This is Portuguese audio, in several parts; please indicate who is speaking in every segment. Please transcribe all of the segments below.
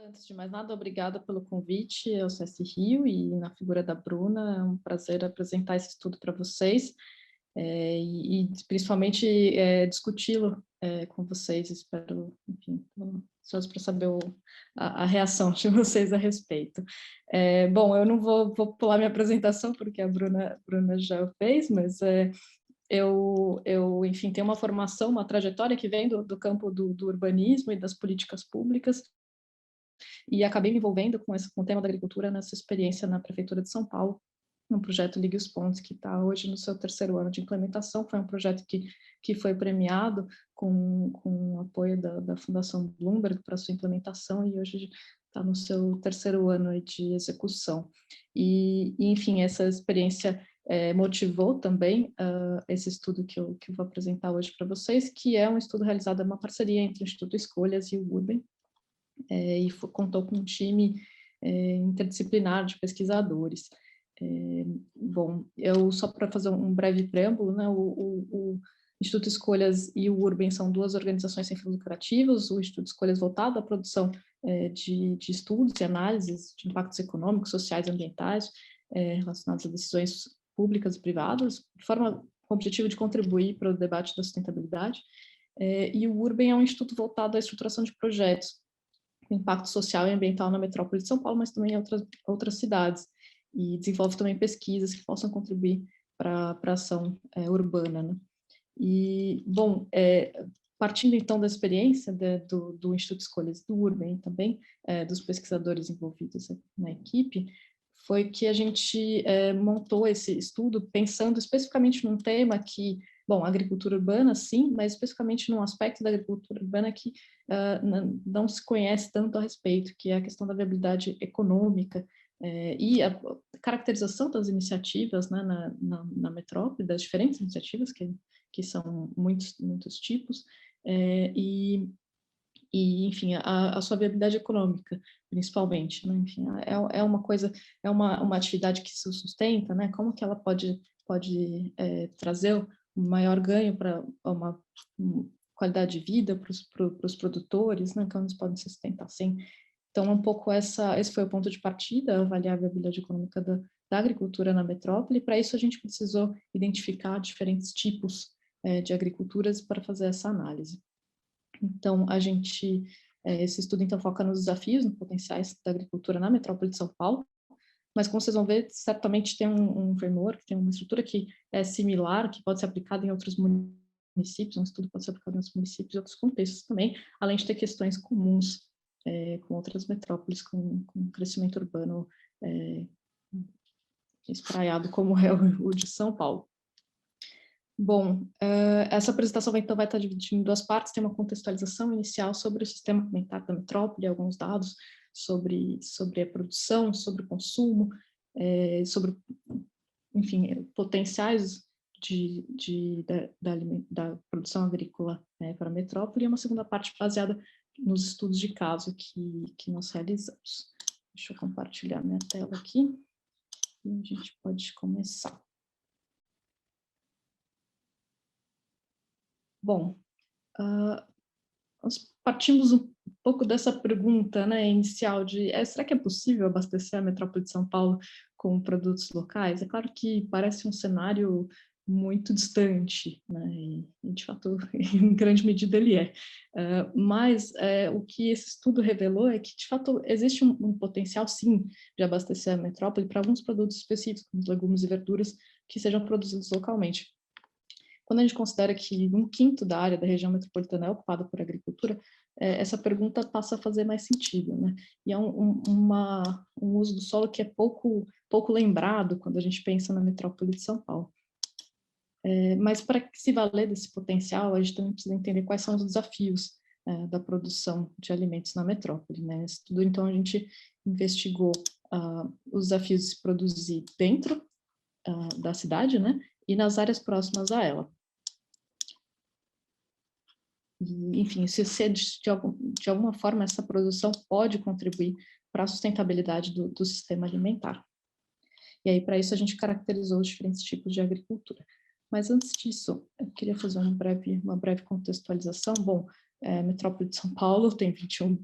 Speaker 1: Antes de mais nada, obrigada pelo convite ao CS Rio e na figura da Bruna, é um prazer apresentar esse estudo para vocês e principalmente discuti-lo com vocês. Espero, enfim, ansioso para saber a reação de vocês a respeito. Bom, eu não vou pular minha apresentação porque a Bruna já fez, mas eu, enfim, tenho uma formação, uma trajetória que vem do campo do urbanismo e das políticas públicas, e acabei me envolvendo com o tema da agricultura nessa experiência na Prefeitura de São Paulo, no projeto Ligue os Pontos, que está hoje no seu 3º ano de implementação. Foi um projeto que foi premiado com o apoio da Fundação Bloomberg para sua implementação, e hoje está no seu 3º ano de execução. Enfim, essa experiência motivou também esse estudo que eu vou apresentar hoje para vocês, que é um estudo realizado, uma parceria entre o Instituto Escolhas e o Urban, e contou com um time interdisciplinar de pesquisadores. Bom, eu só para fazer um breve preâmbulo, né, o Instituto Escolhas e o Urban são 2 organizações sem fins lucrativos. O Instituto Escolhas voltado à produção de estudos e análises de impactos econômicos, sociais e ambientais relacionados a decisões públicas e privadas, com o objetivo de contribuir para o debate da sustentabilidade. E o Urban é um instituto voltado à estruturação de projetos com impacto social e ambiental na metrópole de São Paulo, mas também em outras cidades, e desenvolve também pesquisas que possam contribuir para a ação urbana, né? E, bom, partindo então da experiência do Instituto Escolhas do Urban e também dos pesquisadores envolvidos na equipe, foi que a gente montou esse estudo pensando especificamente num tema que, bom, agricultura urbana, sim, mas especificamente num aspecto da agricultura urbana que não se conhece tanto a respeito, que é a questão da viabilidade econômica e a caracterização das iniciativas, né, na metrópole, das diferentes iniciativas, que são muitos tipos, enfim, a sua viabilidade econômica, principalmente, né? Enfim, é uma coisa, é uma atividade que se sustenta, né? Como que ela pode trazer um maior ganho para uma qualidade de vida para os produtores, né? Como eles podem se sustentar assim. Então, um pouco esse foi o ponto de partida, avaliar a viabilidade econômica da agricultura na metrópole. Para isso, a gente precisou identificar diferentes tipos de agriculturas para fazer essa análise. Então, esse estudo então foca nos desafios, nos potenciais da agricultura na metrópole de São Paulo, mas como vocês vão ver, certamente tem um framework, tem uma estrutura que é similar, que pode ser aplicada em outros municípios, um estudo pode ser aplicado em outros municípios e outros contextos também, além de ter questões comuns com outras metrópoles, com crescimento urbano espraiado como é o de São Paulo. Bom, essa apresentação então vai estar dividida em 2 partes. Tem uma contextualização inicial sobre o sistema alimentar da metrópole, alguns dados sobre a produção, sobre o consumo, sobre, enfim, potenciais da produção agrícola para a metrópole, e uma segunda parte baseada nos estudos de caso que nós realizamos. Deixa eu compartilhar minha tela aqui e a gente pode começar. Bom, nós partimos um pouco dessa pergunta, né, inicial de será que é possível abastecer a metrópole de São Paulo com produtos locais? É claro que parece um cenário muito distante, né, e de fato, em grande medida ele é. Mas o que esse estudo revelou é que, de fato, existe um potencial, sim, de abastecer a metrópole para alguns produtos específicos, como legumes e verduras, que sejam produzidos localmente. Quando a gente considera que 1/5 da área da região metropolitana é ocupada por agricultura, essa pergunta passa a fazer mais sentido, né? E é um uso do solo que é pouco lembrado quando a gente pensa na metrópole de São Paulo. Mas para se valer desse potencial, a gente também precisa entender quais são os desafios da produção de alimentos na metrópole, né? Isso tudo, então, a gente investigou os desafios de se produzir dentro da cidade, né? E nas áreas próximas a ela. E, enfim, se de alguma forma essa produção pode contribuir para a sustentabilidade do sistema alimentar. E aí, para isso, a gente caracterizou os diferentes tipos de agricultura. Mas antes disso, eu queria fazer uma breve contextualização. Bom, a metrópole de São Paulo tem 21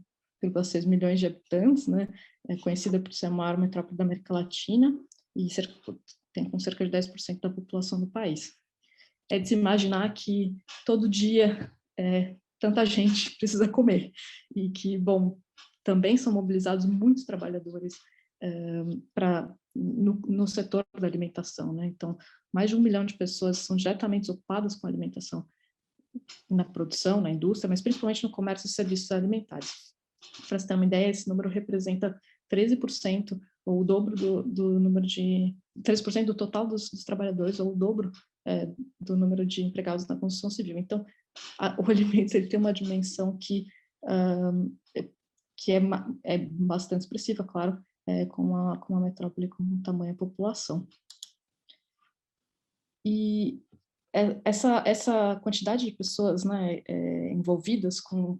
Speaker 1: 1,6 milhões de habitantes, né? É conhecida por ser a maior metrópole da América Latina e tem com cerca de 10% da população do país. É de se imaginar que todo dia tanta gente precisa comer e que, bom, também são mobilizados muitos trabalhadores no setor da alimentação, né? Então, mais de 1 milhão de pessoas são diretamente ocupadas com a alimentação na produção, na indústria, mas principalmente no comércio e serviços alimentares. Para você ter uma ideia, esse número representa 13%, ou o dobro do número de... 13% do total dos trabalhadores, ou o dobro do número de empregados na construção civil. Então, o alimento ele tem uma dimensão que é bastante expressiva, claro, com uma metrópole com tamanha população. E essa quantidade de pessoas, né, envolvidas com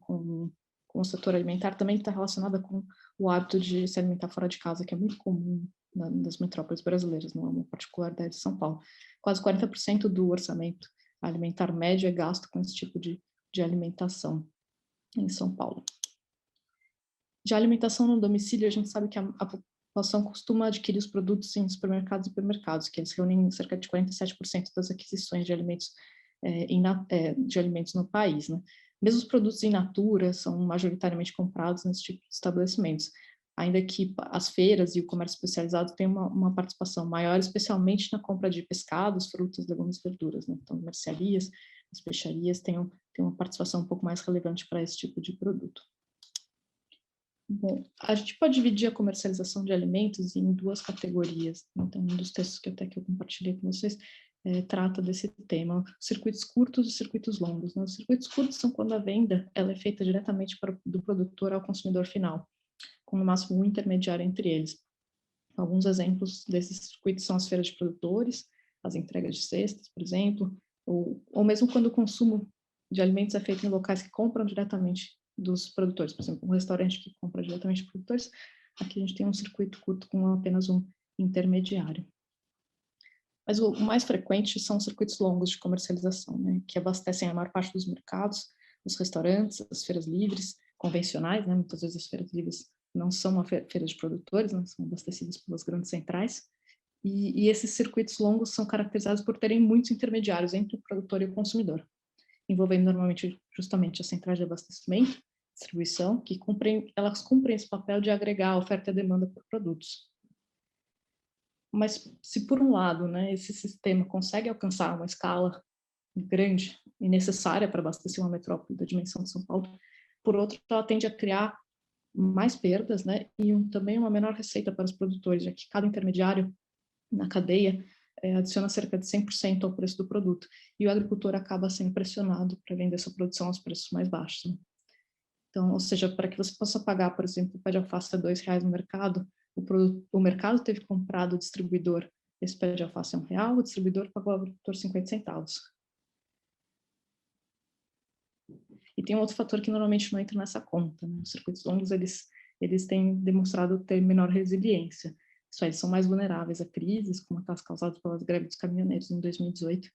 Speaker 1: o setor alimentar também está relacionada com o hábito de se alimentar fora de casa, que é muito comum nas metrópoles brasileiras, não é uma particularidade de São Paulo. Quase 40% do orçamento alimentar médio é gasto com esse tipo de alimentação em São Paulo. De alimentação no domicílio, a gente sabe que a população costuma adquirir os produtos em supermercados e hipermercados, que eles reúnem cerca de 47% das aquisições de alimentos, de alimentos no país, né? Mesmo os produtos in natura são majoritariamente comprados nesse tipo de estabelecimentos, ainda que as feiras e o comércio especializado têm uma participação maior, especialmente na compra de pescados, frutas, legumes e verduras, né? Então, mercearias, as peixarias têm uma participação um pouco mais relevante para esse tipo de produto. Bom, a gente pode dividir a comercialização de alimentos em duas categorias. Então, um dos textos que eu compartilhei com vocês trata desse tema, circuitos curtos e circuitos longos, né? Os circuitos curtos são quando a venda ela é feita diretamente do produtor ao consumidor final, com no máximo um intermediário entre eles. Alguns exemplos desses circuitos são as feiras de produtores, as entregas de cestas, por exemplo, ou mesmo quando o consumo de alimentos é feito em locais que compram diretamente dos produtores. Por exemplo, um restaurante que compra diretamente dos produtores, aqui a gente tem um circuito curto com apenas um intermediário. Mas o mais frequente são os circuitos longos de comercialização, né, que abastecem a maior parte dos mercados, os restaurantes, as feiras livres convencionais, né, muitas vezes as feiras livres não são uma feira de produtores, né, são abastecidas pelas grandes centrais, e esses circuitos longos são caracterizados por terem muitos intermediários entre o produtor e o consumidor, envolvendo normalmente justamente as centrais de abastecimento, distribuição, que elas cumprem esse papel de agregar a oferta e a demanda por produtos. Mas se por um lado, né, esse sistema consegue alcançar uma escala grande e necessária para abastecer uma metrópole da dimensão de São Paulo, por outro, ela tende a criar mais perdas, né, e também uma menor receita para os produtores, já que cada intermediário na cadeia adiciona cerca de 100% ao preço do produto, e o agricultor acaba sendo pressionado para vender sua produção aos preços mais baixos, né? Então, ou seja, para que você possa pagar, por exemplo, o pé de alface a R$2 no mercado, o mercado teve que comprar do distribuidor esse pé de alface a R$1, o distribuidor pagou ao agricultor 50 centavos. E tem um outro fator que normalmente não entra nessa conta, né? Os circuitos longos, eles têm demonstrado ter menor resiliência. Isso aí, eles são mais vulneráveis a crises, como aquelas causadas pelas greves dos caminhoneiros em 2018,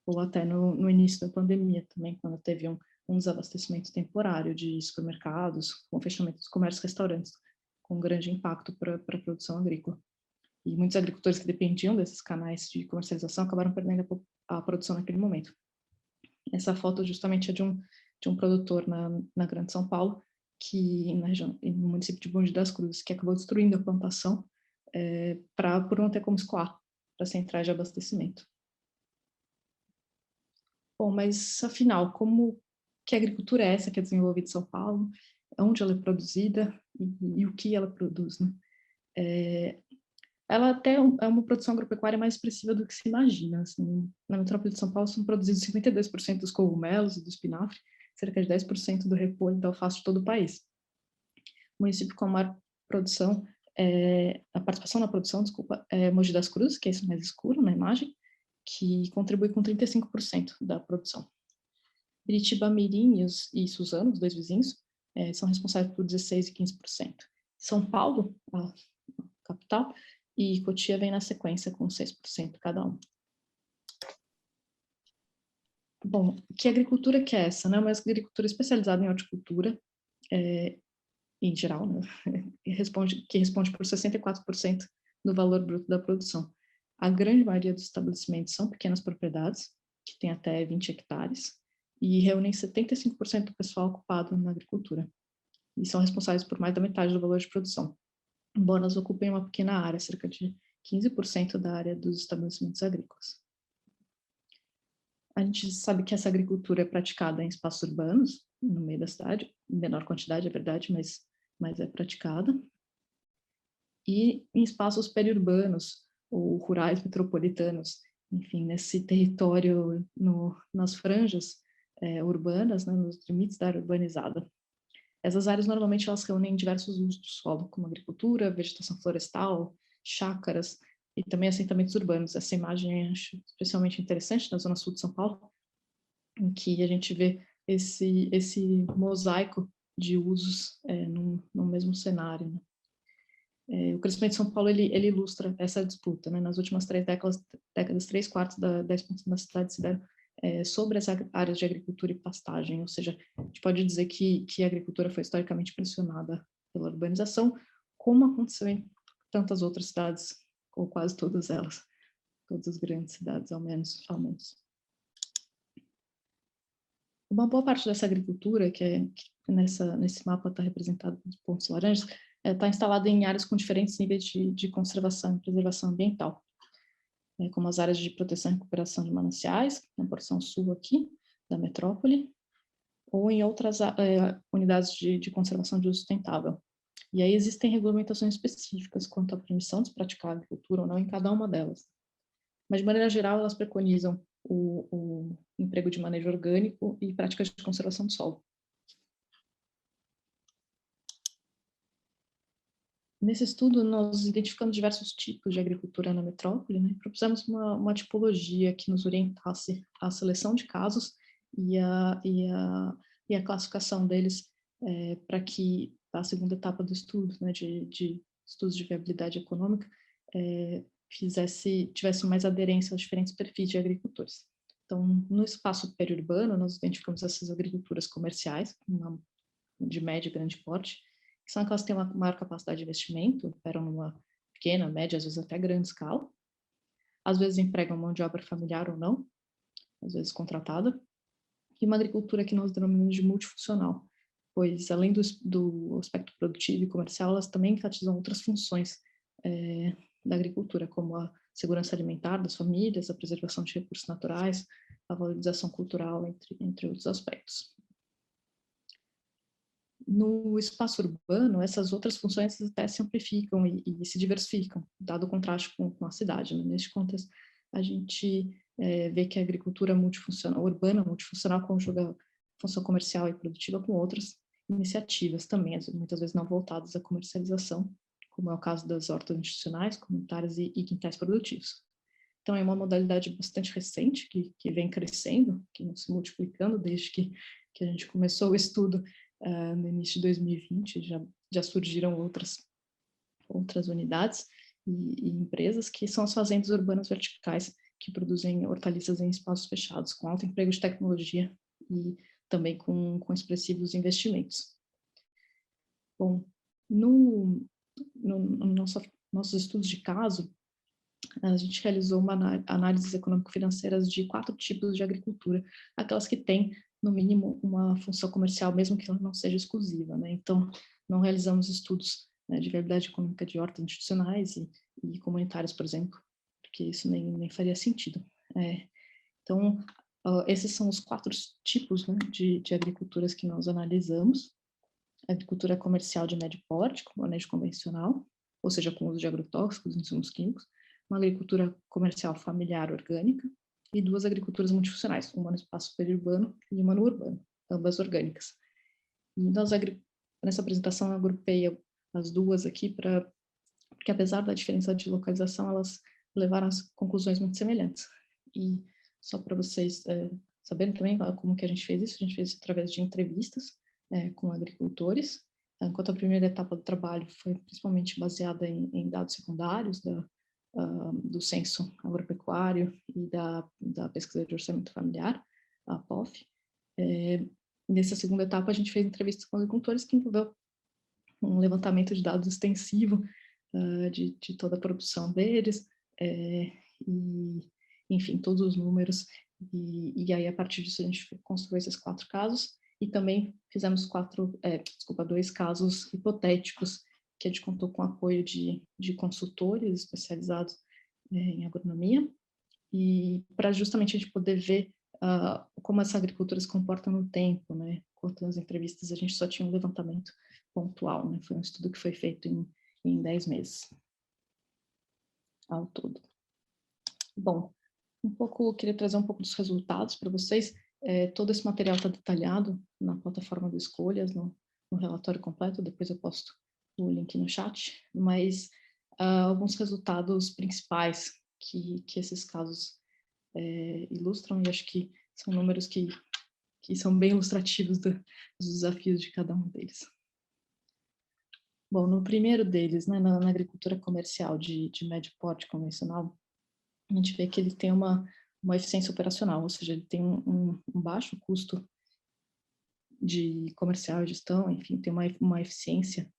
Speaker 1: ou até no início da pandemia também, quando teve um desabastecimento temporário de supermercados, com o fechamento dos comércios e restaurantes, com grande impacto para a produção agrícola. E muitos agricultores que dependiam desses canais de comercialização acabaram perdendo a produção naquele momento. Essa foto justamente é de um produtor na Grande São Paulo, que no município de Mogi das Cruzes, que acabou destruindo a plantação por não ter como escoar para centrais de abastecimento. Bom, mas afinal, como que agricultura é essa que é desenvolvida em São Paulo? Onde ela é produzida e o que ela produz, né? Ela até é uma produção agropecuária mais expressiva do que se imagina. Assim, na metrópole de São Paulo são produzidos 52% dos cogumelos e do espinafre, cerca de 10% do repolho e da alface de todo o país. O município com a maior produção, a participação na produção, é Mogi das Cruzes, que é esse mais escuro na imagem, que contribui com 35% da produção. Biritiba-Mirim e Suzano, os dois vizinhos, são responsáveis por 16% e 15%. São Paulo, a capital, e Cotia vem na sequência com 6% cada um. Bom, que agricultura que é essa? Né? Uma agricultura especializada em horticultura, em geral, né, que responde por 64% do valor bruto da produção. A grande maioria dos estabelecimentos são pequenas propriedades, que têm até 20 hectares, e reúnem 75% do pessoal ocupado na agricultura, e são responsáveis por mais da metade do valor de produção, embora elas ocupem uma pequena área, cerca de 15% da área dos estabelecimentos agrícolas. A gente sabe que essa agricultura é praticada em espaços urbanos, no meio da cidade, em menor quantidade, é verdade, mas é praticada, e em espaços periurbanos ou rurais metropolitanos, enfim, nesse território, nas franjas urbanas, né, nos limites da área urbanizada. Essas áreas, normalmente, elas reúnem diversos usos do solo, como agricultura, vegetação florestal, chácaras e também assentamentos urbanos. Essa imagem eu acho especialmente interessante na zona sul de São Paulo, em que a gente vê esse mosaico de usos no mesmo cenário, né? O crescimento de São Paulo, ele ilustra essa disputa, né? Nas últimas 3 décadas, 3/4 da expansão da cidade se deram sobre as áreas de agricultura e pastagem, ou seja, a gente pode dizer que a agricultura foi historicamente pressionada pela urbanização, como aconteceu em tantas outras cidades, ou quase todas elas, todas as grandes cidades, ao menos. Uma boa parte dessa agricultura, que nesse mapa está representado com os pontos laranjas, está instalada em áreas com diferentes níveis de conservação e preservação ambiental, como as áreas de proteção e recuperação de mananciais, na porção sul aqui, da metrópole, ou em outras unidades de conservação de uso sustentável. E aí existem regulamentações específicas quanto à permissão de se praticar agricultura ou não em cada uma delas. Mas, de maneira geral, elas preconizam o emprego de manejo orgânico e práticas de conservação do solo. Nesse estudo, nós identificamos diversos tipos de agricultura na metrópole, né? Propusemos uma tipologia que nos orientasse a seleção de casos e a classificação deles para que a segunda etapa do estudo, né, de estudos de viabilidade econômica, tivesse mais aderência aos diferentes perfis de agricultores. Então, no espaço periurbano, nós identificamos essas agriculturas comerciais, de médio e grande porte, que são aquelas que têm uma maior capacidade de investimento, operam numa pequena, média, às vezes até grande escala, às vezes empregam mão de obra familiar ou não, às vezes contratada, e uma agricultura que nós denominamos de multifuncional, pois além do aspecto produtivo e comercial, elas também enfatizam outras funções da agricultura, como a segurança alimentar das famílias, a preservação de recursos naturais, a valorização cultural, entre outros aspectos. No espaço urbano, essas outras funções até se amplificam e se diversificam, dado o contraste com a cidade, né? Neste contexto, a gente vê que a agricultura multifuncional, urbana multifuncional, conjuga função comercial e produtiva com outras iniciativas também, muitas vezes não voltadas à comercialização, como é o caso das hortas institucionais, comunitárias e quintais produtivos. Então, é uma modalidade bastante recente, que vem crescendo, que vem se multiplicando desde que a gente começou o estudo no início de 2020, já surgiram outras unidades e empresas, que são as fazendas urbanas verticais, que produzem hortaliças em espaços fechados, com alto emprego de tecnologia e também com expressivos investimentos. Bom, no nossos estudos de caso, a gente realizou análises econômico-financeiras de 4 tipos de agricultura, aquelas que têm, no mínimo, uma função comercial, mesmo que ela não seja exclusiva, né? Então, não realizamos estudos, né, de viabilidade econômica de hortas institucionais e comunitárias, por exemplo, porque isso nem faria sentido. Então, esses são os 4 tipos, né, de agriculturas que nós analisamos. Agricultura comercial de médio porte, com manejo convencional, ou seja, com uso de agrotóxicos, insumos químicos, uma agricultura comercial familiar orgânica e 2 agriculturas multifuncionais, uma no espaço periurbano e uma no urbano, ambas orgânicas. E nessa apresentação eu agrupei as duas aqui porque apesar da diferença de localização, elas levaram a conclusões muito semelhantes. E só para vocês saberem também como que a gente fez isso através de entrevistas com agricultores, enquanto a primeira etapa do trabalho foi principalmente baseada em dados secundários do censo agropecuário e da pesquisa de orçamento familiar, a POF. Nessa segunda etapa, a gente fez entrevistas com agricultores que envolveu um levantamento de dados extensivo de toda a produção deles, e, enfim, todos os números, e aí a partir disso a gente construiu esses 4 casos, e também fizemos 2 casos hipotéticos, que a gente contou com o apoio de consultores especializados em agronomia, e para justamente a gente poder ver como essa agricultura se comporta no tempo, né? Enquanto nas entrevistas a gente só tinha um levantamento pontual, né? Foi um estudo que foi feito em 10 meses ao todo. Bom, queria trazer um pouco dos resultados para vocês. Todo esse material está detalhado na plataforma do Escolhas, no relatório completo, depois eu posto o link no chat, mas alguns resultados principais que esses casos ilustram, e acho que são números que são bem ilustrativos dos desafios de cada um deles. Bom, no primeiro deles, né, na agricultura comercial de médio porte convencional, a gente vê que ele tem uma eficiência operacional, ou seja, ele tem um baixo custo de comercial e gestão, enfim, tem uma eficiência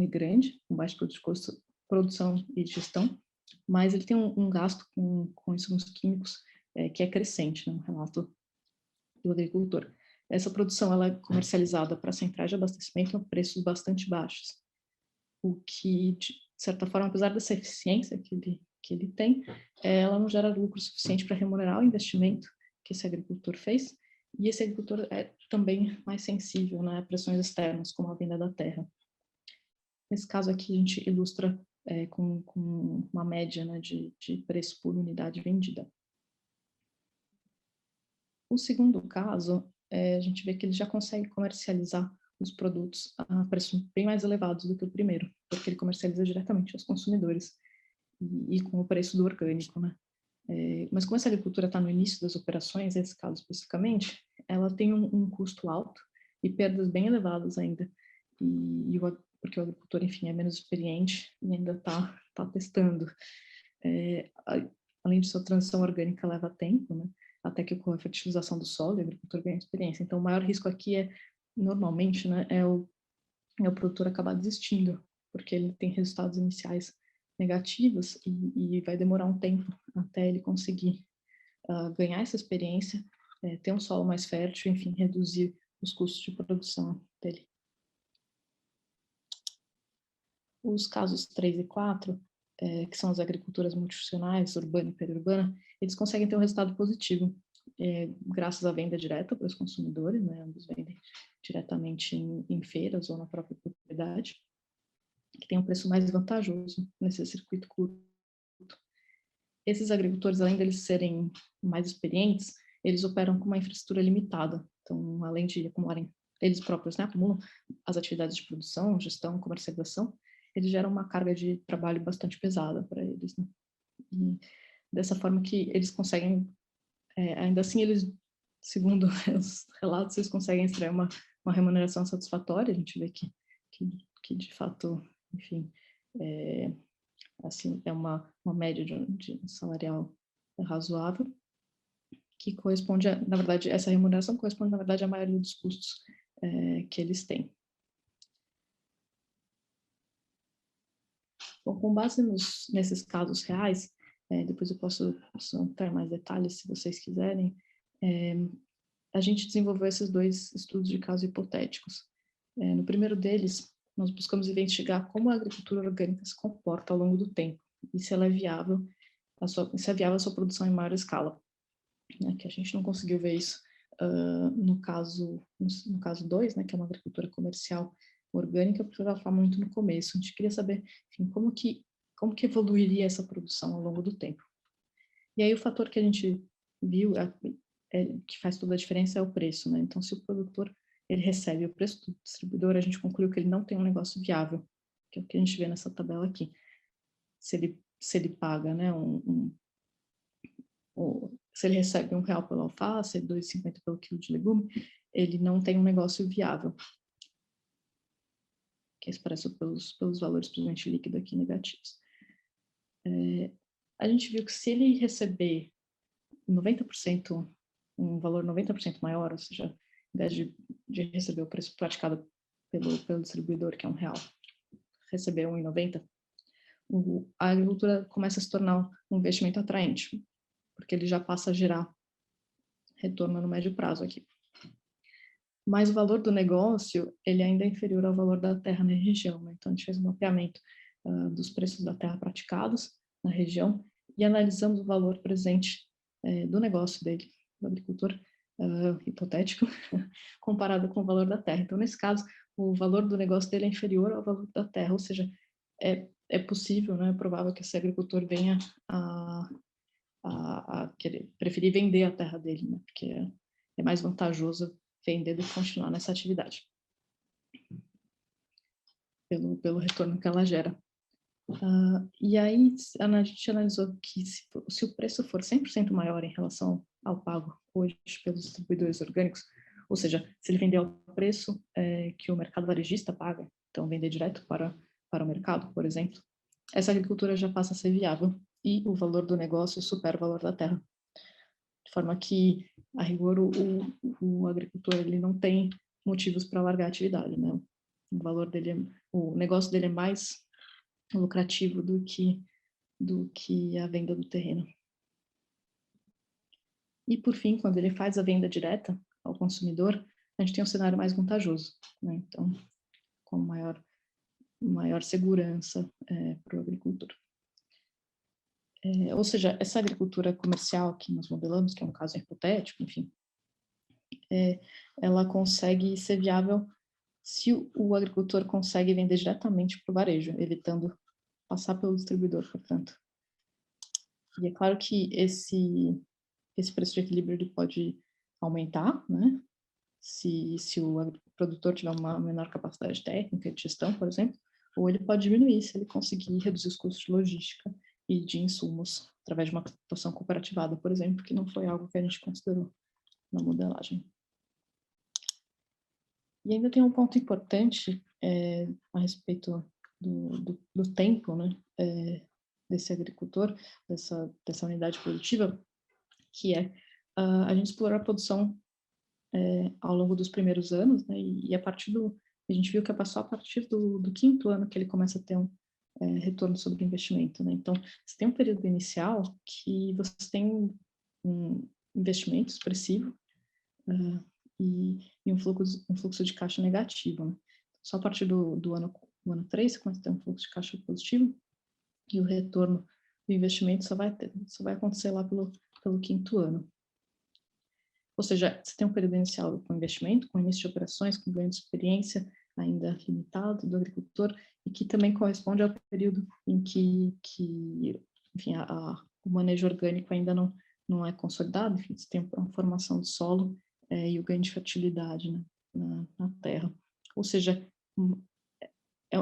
Speaker 1: grande, um baixo custo de produção e de gestão, mas ele tem um gasto com insumos químicos que é crescente, né, um relato do agricultor. Essa produção ela é comercializada para centrais de abastecimento a preços bastante baixos, o que, de certa forma, apesar dessa eficiência que ele tem, ela não gera lucro suficiente para remunerar o investimento que esse agricultor fez, e esse agricultor é também mais sensível, né, a pressões externas, como a venda da terra. Nesse caso aqui, a gente ilustra com uma média, né, de preço por unidade vendida. O segundo caso, a gente vê que ele já consegue comercializar os produtos a preços bem mais elevados do que o primeiro, porque ele comercializa diretamente aos consumidores e com o preço do orgânico, né? Mas como essa agricultura está no início das operações, nesse caso especificamente, ela tem um custo alto e perdas bem elevadas ainda, porque o agricultor, enfim, é menos experiente e ainda está testando. Além disso, a transição orgânica leva tempo, né? Até que ocorra a fertilização do solo e o agricultor ganha experiência. Então, o maior risco aqui normalmente, né, é o produtor acabar desistindo, porque ele tem resultados iniciais negativos e vai demorar um tempo até ele conseguir ganhar essa experiência, ter um solo mais fértil, enfim, reduzir os custos de produção dele. Os casos 3 e 4, que são as agriculturas multifuncionais, urbana e periurbana, eles conseguem ter um resultado positivo, graças à venda direta para os consumidores, né? Ambos vendem diretamente em feiras ou na própria propriedade, que tem um preço mais vantajoso nesse circuito curto. Esses agricultores, além deles serem mais experientes, eles operam com uma infraestrutura limitada. Então, além de acumularem, eles próprios, né, acumulam as atividades de produção, gestão, comercialização, eles geram uma carga de trabalho bastante pesada para eles, né? E dessa forma que eles conseguem, ainda assim, eles, segundo os relatos, eles conseguem extrair uma remuneração satisfatória. A gente vê que de fato, enfim, assim, é uma média de salarial razoável, que corresponde, na verdade, essa remuneração corresponde, na verdade, à maioria dos custos que eles têm. Bom, com base nesses casos reais, depois eu posso entrar em mais detalhes se vocês quiserem, a gente desenvolveu esses 2 estudos de casos hipotéticos. No primeiro deles, nós buscamos investigar como a agricultura orgânica se comporta ao longo do tempo e se ela é viável, se é viável a sua produção em maior escala. Que a gente não conseguiu ver isso no caso 2, né, que é uma agricultura comercial orgânica, porque ela está muito no começo. A gente queria saber, enfim, como que evoluiria essa produção ao longo do tempo. E aí o fator que a gente viu que faz toda a diferença é o preço, né? Então, se o produtor ele recebe o preço do distribuidor, a gente concluiu que ele não tem um negócio viável, que é o que a gente vê nessa tabela aqui. Se ele paga, né, se ele recebe R$1 pela alface, R$2,50 pelo quilo de legume, ele não tem um negócio viável, que é expresso pelos valores principalmente líquido aqui negativos. A gente viu que se ele receber 90%, um valor 90% maior, ou seja, ao invés de receber o preço praticado pelo distribuidor, que é R$1, receber 1,90, a agricultura começa a se tornar um investimento atraente, porque ele já passa a gerar retorno no médio prazo aqui. Mas o valor do negócio, ele ainda é inferior ao valor da terra na região, né? Então, a gente fez um mapeamento dos preços da terra praticados na região e analisamos o valor presente do negócio dele, do agricultor hipotético, comparado com o valor da terra. Então, nesse caso, o valor do negócio dele é inferior ao valor da terra, ou seja, é possível, né, é provável que esse agricultor venha a querer, preferir vender a terra dele, né, porque é mais vantajoso vender do que continuar nessa atividade, pelo retorno que ela gera. E aí a gente analisou que se o preço for 100% maior em relação ao pago hoje pelos distribuidores orgânicos, ou seja, se ele vender ao preço que o mercado varejista paga, então vender direto para o mercado, por exemplo, essa agricultura já passa a ser viável e o valor do negócio supera o valor da terra. De forma que, a rigor, o agricultor ele não tem motivos para largar a atividade, né? O valor dele, o negócio dele é mais lucrativo do que a venda do terreno. E, por fim, quando ele faz a venda direta ao consumidor, a gente tem um cenário mais vantajoso, né? Então, com maior segurança para o agricultor. Ou seja, essa agricultura comercial que nós modelamos, que é um caso hipotético, enfim, ela consegue ser viável se o agricultor consegue vender diretamente para o varejo, evitando passar pelo distribuidor, portanto. E é claro que esse preço de equilíbrio ele pode aumentar, né? Se o produtor tiver uma menor capacidade técnica de gestão, por exemplo, ou ele pode diminuir se ele conseguir reduzir os custos de logística e de insumos através de uma produção cooperativada, por exemplo, que não foi algo que a gente considerou na modelagem. E ainda tem um ponto importante a respeito do tempo, né, desse agricultor, dessa unidade produtiva, que é a gente explorar a produção ao longo dos primeiros anos, né, e a partir a gente viu que passou a partir do 5º ano que ele começa a ter um retorno sobre o investimento, né? Então, você tem um período inicial que você tem um investimento expressivo e um fluxo de caixa negativo, né? Só a partir do ano 3 você começa a ter um fluxo de caixa positivo e o retorno do investimento só vai acontecer lá pelo 5º ano. Ou seja, você tem um período inicial com investimento, com início de operações, com ganho de experiência ainda limitado do agricultor, e que também corresponde ao período em que enfim, o manejo orgânico ainda não é consolidado, enfim, você tem a formação do solo e o ganho de fertilidade, né, na terra. Ou seja,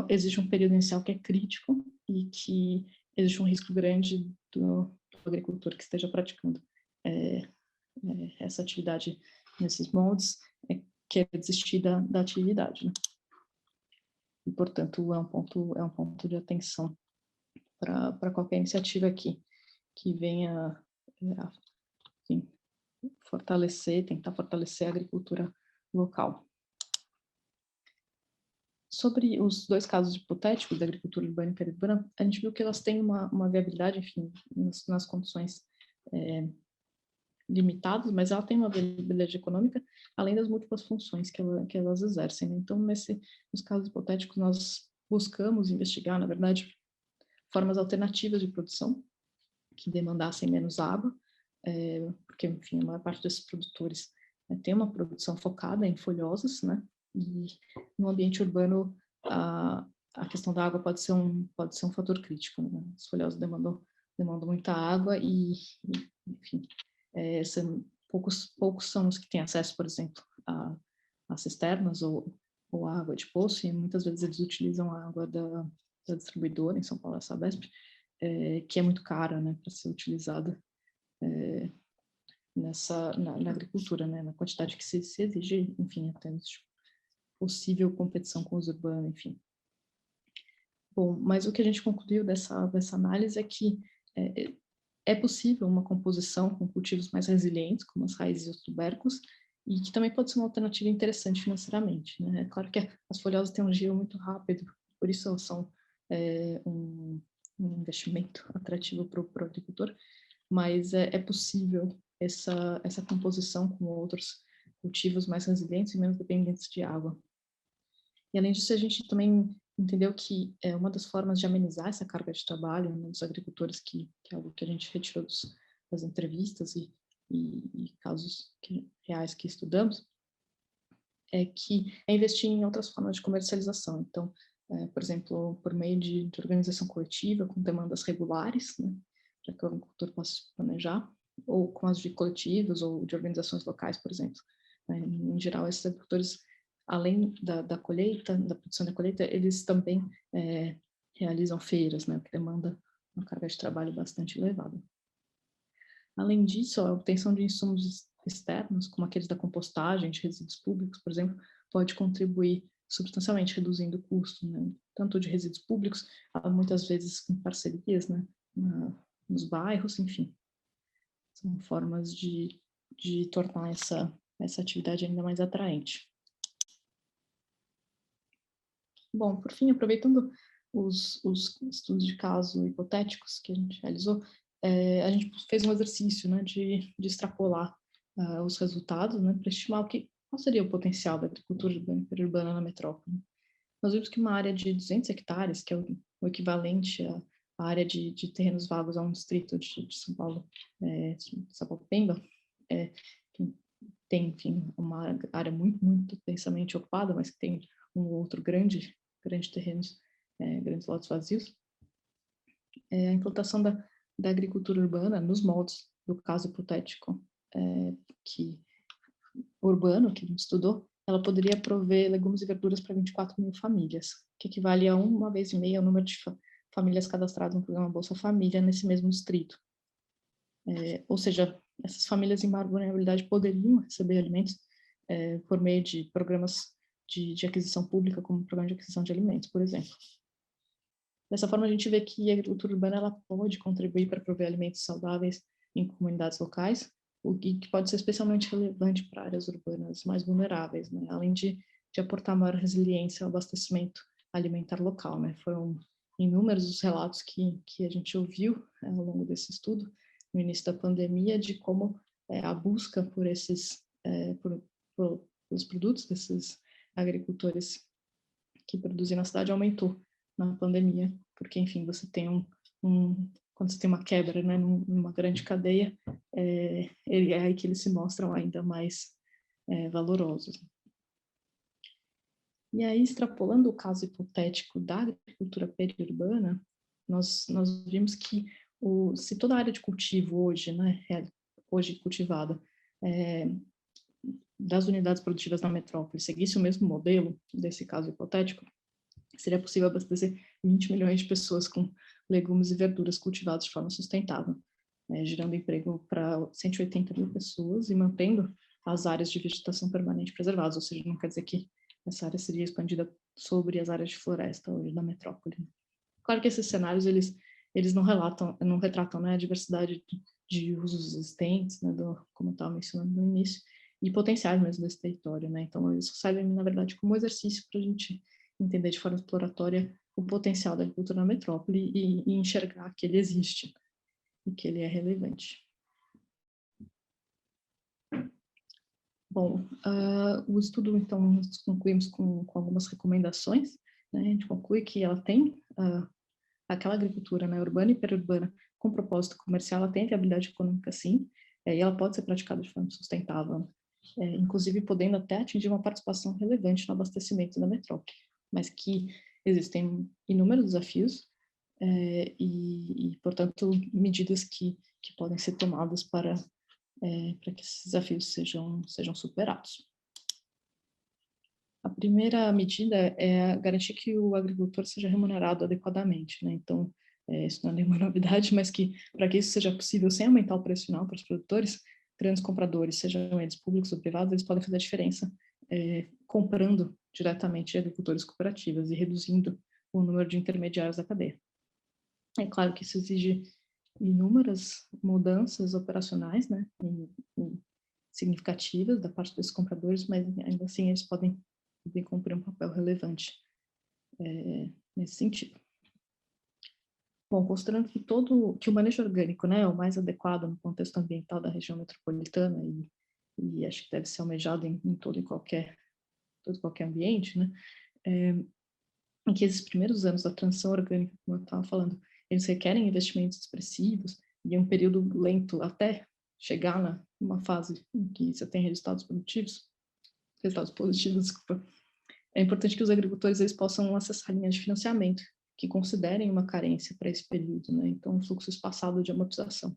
Speaker 1: existe um período inicial que é crítico e que existe um risco grande do agricultor que esteja praticando essa atividade nesses moldes, quer desistir da atividade, né? E, portanto, é um ponto de atenção para qualquer iniciativa aqui que venha enfim, tentar fortalecer a agricultura local. Sobre os dois casos hipotéticos da agricultura urbana e periurbana, a gente viu que elas têm uma viabilidade, enfim, nas condições limitadas, mas ela tem uma viabilidade econômica, além das múltiplas funções que elas exercem, né? Então, nos casos hipotéticos, nós buscamos investigar, na verdade, formas alternativas de produção que demandassem menos água, porque, enfim, a maior parte desses produtores tem uma produção focada em folhosas, né? E no ambiente urbano, a questão da água pode ser um fator crítico, né? As folhosas demandam muita água e enfim, poucos são os que têm acesso, por exemplo, a cisternas ou a água de poço, e muitas vezes eles utilizam a água da distribuidora, em São Paulo, a Sabesp, que é muito cara, né, para ser utilizada na agricultura, né, na quantidade que se exige, enfim, até possível competição com os urbanos, enfim. Bom, mas o que a gente concluiu dessa análise é que é possível uma composição com cultivos mais resilientes, como as raízes e os tubérculos, e que também pode ser uma alternativa interessante financeiramente, né? É claro que as folhosas têm um giro muito rápido por isso elas são um investimento atrativo para o agricultor, mas é possível essa composição com outros cultivos mais resilientes e menos dependentes de água. E além disso, a gente também entendeu que uma das formas de amenizar essa carga de trabalho dos agricultores, que é algo que a gente retirou das entrevistas e casos reais que estudamos, é investir em outras formas de comercialização. Então, por exemplo, por meio de organização coletiva, com demandas regulares, né, para que o agricultor possa se planejar, ou com as de coletivos ou de organizações locais, por exemplo. Em geral, esses agricultores, além da colheita, da produção da colheita, eles também realizam feiras, né, o que demanda uma carga de trabalho bastante elevada. Além disso, a obtenção de insumos externos, como aqueles da compostagem de resíduos públicos, por exemplo, pode contribuir substancialmente reduzindo o custo, né, tanto de resíduos públicos, muitas vezes com parcerias, né, nos bairros, enfim. São formas de tornar essa atividade ainda mais atraente. Bom, por fim, aproveitando os estudos de caso hipotéticos que a gente realizou, a gente fez um exercício, né, de extrapolar os resultados, né, para estimar qual seria o potencial da agricultura urbana na metrópole. Nós vimos que uma área de 200 hectares, que é o equivalente à área de terrenos vagos a um distrito de São Paulo, Sapopemba, que tem, enfim, uma área muito, muito densamente ocupada, mas que tem um outro grande terrenos, grandes lotes vazios. A implantação da agricultura urbana nos moldes do caso hipotético urbano que a gente estudou, ela poderia prover legumes e verduras para 24 mil famílias, que equivale a 1,5 ao número de famílias cadastradas no programa Bolsa Família nesse mesmo distrito. Ou seja, essas famílias em maior vulnerabilidade poderiam receber alimentos por meio de programas de aquisição pública, como o programa de aquisição de alimentos, por exemplo. Dessa forma, a gente vê que a agricultura urbana ela pode contribuir para prover alimentos saudáveis em comunidades locais, o que pode ser especialmente relevante para áreas urbanas mais vulneráveis, né? Além de aportar maior resiliência ao abastecimento alimentar local. Né? Foram inúmeros os relatos que a gente ouviu ao longo desse estudo, no início da pandemia, de como a busca por pelos produtos desses agricultores que produzem na cidade aumentou na pandemia, porque, enfim, você tem quando você tem uma quebra, né, numa grande cadeia, é aí que eles se mostram ainda mais valorosos. E aí, extrapolando o caso hipotético da agricultura periurbana, nós vimos que se toda a área de cultivo hoje, né, hoje cultivada, das unidades produtivas na metrópole seguisse o mesmo modelo desse caso hipotético, seria possível abastecer 20 milhões de pessoas com legumes e verduras cultivados de forma sustentável, gerando emprego para 180 mil pessoas e mantendo as áreas de vegetação permanente preservadas, ou seja, não quer dizer que essa área seria expandida sobre as áreas de floresta hoje da metrópole. Claro que esses cenários, eles não retratam, né, a diversidade de usos existentes, né, como eu estava mencionando no início, e potenciais mesmo desse território, né? Então, eles servem, na verdade, como exercício para a gente entender de forma exploratória o potencial da agricultura na metrópole e enxergar que ele existe e que ele é relevante. Bom, o estudo, então, nós concluímos com algumas recomendações, né? A gente conclui que ela tem aquela agricultura, né, urbana e periurbana com propósito comercial, ela tem viabilidade econômica, sim, e ela pode ser praticada de forma sustentável, inclusive podendo até atingir uma participação relevante no abastecimento da metrópole, mas que existem inúmeros desafios e, portanto, medidas que podem ser tomadas para que esses desafios sejam superados. A primeira medida é garantir que o agricultor seja remunerado adequadamente, né? Então, isso não é nenhuma novidade, mas que para que isso seja possível sem aumentar o preço final para os produtores, grandes compradores, sejam eles públicos ou privados, eles podem fazer a diferença comprando diretamente de agricultores cooperativas e reduzindo o número de intermediários da cadeia. É claro que isso exige inúmeras mudanças operacionais, né, significativas da parte desses compradores, mas ainda assim eles podem cumprir um papel relevante nesse sentido. Bom, considerando que o manejo orgânico, né, é o mais adequado no contexto ambiental da região metropolitana e acho que deve ser almejado em todo e qualquer ambiente, né, em que esses primeiros anos da transição orgânica, como eu estava falando, eles requerem investimentos expressivos e um período lento até chegar numa fase em que você tem resultados positivos, desculpa. É importante que os agricultores eles possam acessar linhas de financiamento que considerem uma carência para esse período, né? Então, um fluxo espaçado de amortização,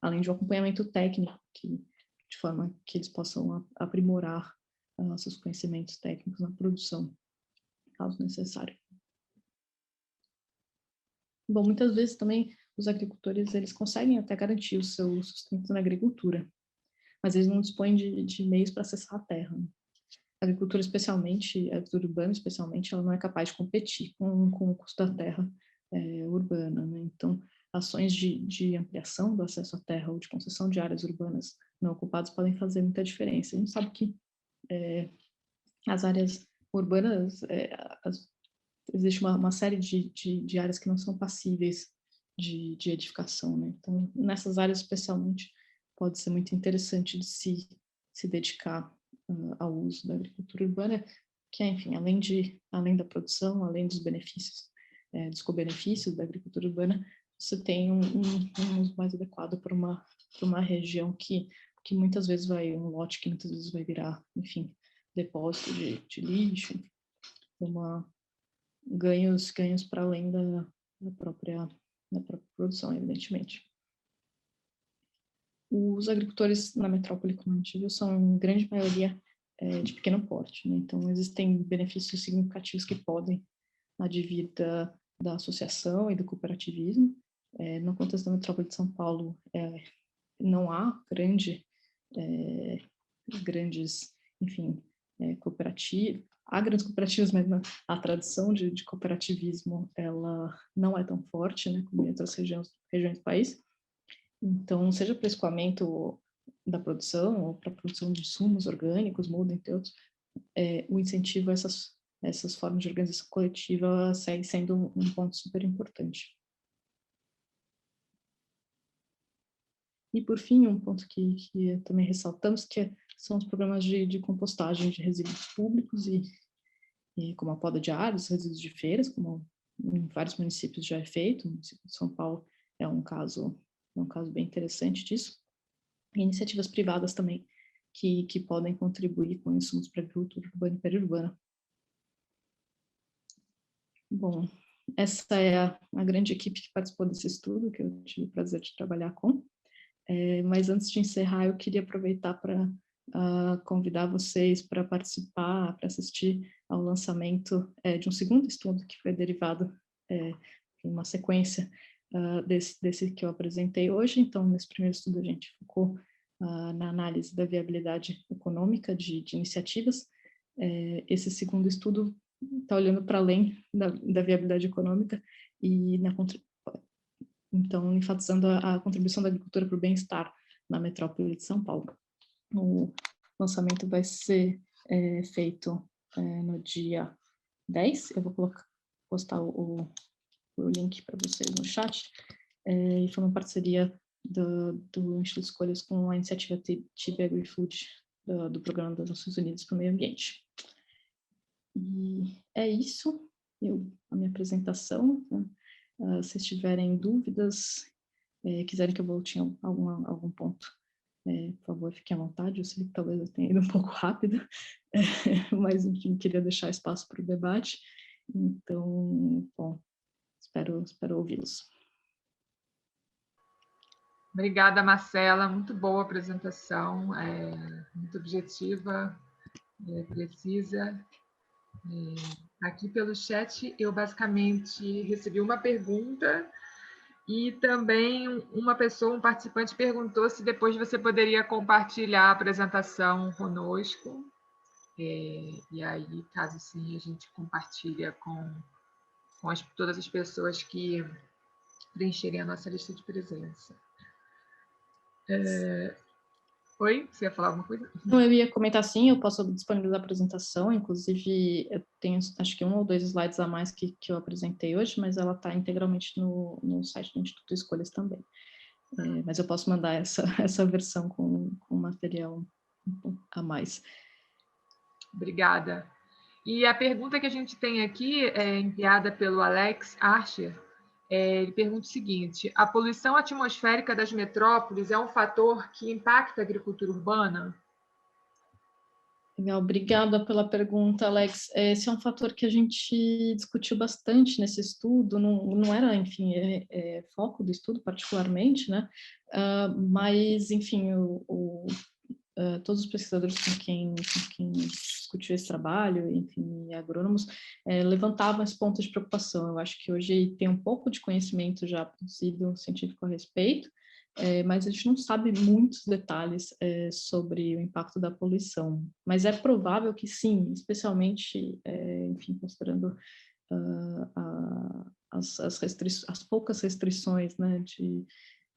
Speaker 1: além de um acompanhamento técnico, de forma que eles possam aprimorar seus conhecimentos técnicos na produção, caso necessário. Bom, muitas vezes também os agricultores eles conseguem até garantir o seu sustento na agricultura, mas eles não dispõem de meios para acessar a terra, né? A agricultura, especialmente, a agricultura urbana, especialmente, ela não é capaz de competir com o custo da terra urbana, né? Então, ações de ampliação do acesso à terra ou de concessão de áreas urbanas não ocupadas podem fazer muita diferença. A gente sabe que as áreas urbanas, existe uma série de áreas que não são passíveis de edificação, né? Então, nessas áreas, especialmente, pode ser muito interessante de se dedicar ao uso da agricultura urbana, que é, enfim, além da produção, além dos benefícios, dos co-benefícios da agricultura urbana, você tem um uso mais adequado para uma região que muitas vezes um lote que muitas vezes vai virar, enfim, depósito de lixo, ganhos para além da própria produção, evidentemente. Os agricultores na metrópole, como a gente viu, são, em grande maioria, de pequeno porte, né? Então, existem benefícios significativos que podem advir da associação e do cooperativismo. No contexto da metrópole de São Paulo, não há grandes, enfim, cooperativas. Há grandes cooperativas, mas a tradição de cooperativismo ela não é tão forte, né, como em outras regiões do país. Então, seja para escoamento da produção ou para a produção de insumos orgânicos, muda, entre outros, o incentivo a essas formas de organização coletiva segue sendo um ponto super importante. E, por fim, um ponto que também ressaltamos, que são os programas de compostagem de resíduos públicos e como a poda de árvores, resíduos de feiras, como em vários municípios já é feito. O município de São Paulo é um caso bem interessante disso. E iniciativas privadas também, que podem contribuir com insumos para a agricultura urbana e periurbana. Bom, essa é a grande equipe que participou desse estudo, que eu tive o prazer de trabalhar com. Mas antes de encerrar, eu queria aproveitar para convidar vocês para participar, para assistir ao lançamento de um segundo estudo que foi derivado em uma sequência desse que eu apresentei hoje. Então, nesse primeiro estudo, a gente focou na análise da viabilidade econômica de iniciativas. Esse segundo estudo está olhando para além da viabilidade econômica e então, enfatizando a contribuição da agricultura para o bem-estar na metrópole de São Paulo. O lançamento vai ser feito no dia 10, eu vou postar o link para vocês no chat, e foi uma parceria do Instituto Escolhas com a iniciativa TV AgriFood, do Programa das Nações Unidas para o Meio Ambiente. E é isso, a minha apresentação. Se tiverem dúvidas, quiserem que eu volte em algum ponto, por favor, fiquem à vontade. Eu sei que talvez eu tenha ido um pouco rápido, mas, enfim, queria deixar espaço para o debate. Então, bom, espero ouvi-los.
Speaker 2: Obrigada, Marcela. Muito boa a apresentação, muito objetiva, precisa. Aqui pelo chat, eu basicamente recebi uma pergunta e também um participante perguntou se depois você poderia compartilhar a apresentação conosco. E aí, caso sim, a gente compartilha com todas as pessoas que preencherem a nossa lista de presença. Oi, você ia falar alguma coisa?
Speaker 1: Não, eu ia comentar sim, eu posso disponibilizar a apresentação, inclusive eu tenho acho que 1 ou 2 slides a mais que eu apresentei hoje, mas ela está integralmente no site do Instituto Escolhas também. Mas eu posso mandar essa versão com material a mais.
Speaker 2: Obrigada. E a pergunta que a gente tem aqui é enviada pelo Alex Archer. Ele pergunta o seguinte: a poluição atmosférica das metrópoles é um fator que impacta a agricultura urbana?
Speaker 1: Legal, obrigada pela pergunta, Alex. Esse é um fator que a gente discutiu bastante nesse estudo, não era, enfim, foco do estudo particularmente, né? Mas, enfim, todos os pesquisadores com quem discutiu esse trabalho, enfim, agrônomos, levantavam esse ponto de preocupação. Eu acho que hoje tem um pouco de conhecimento já produzido científico a respeito, mas a gente não sabe muitos detalhes sobre o impacto da poluição. Mas é provável que sim, especialmente, enfim, considerando as poucas restrições, né,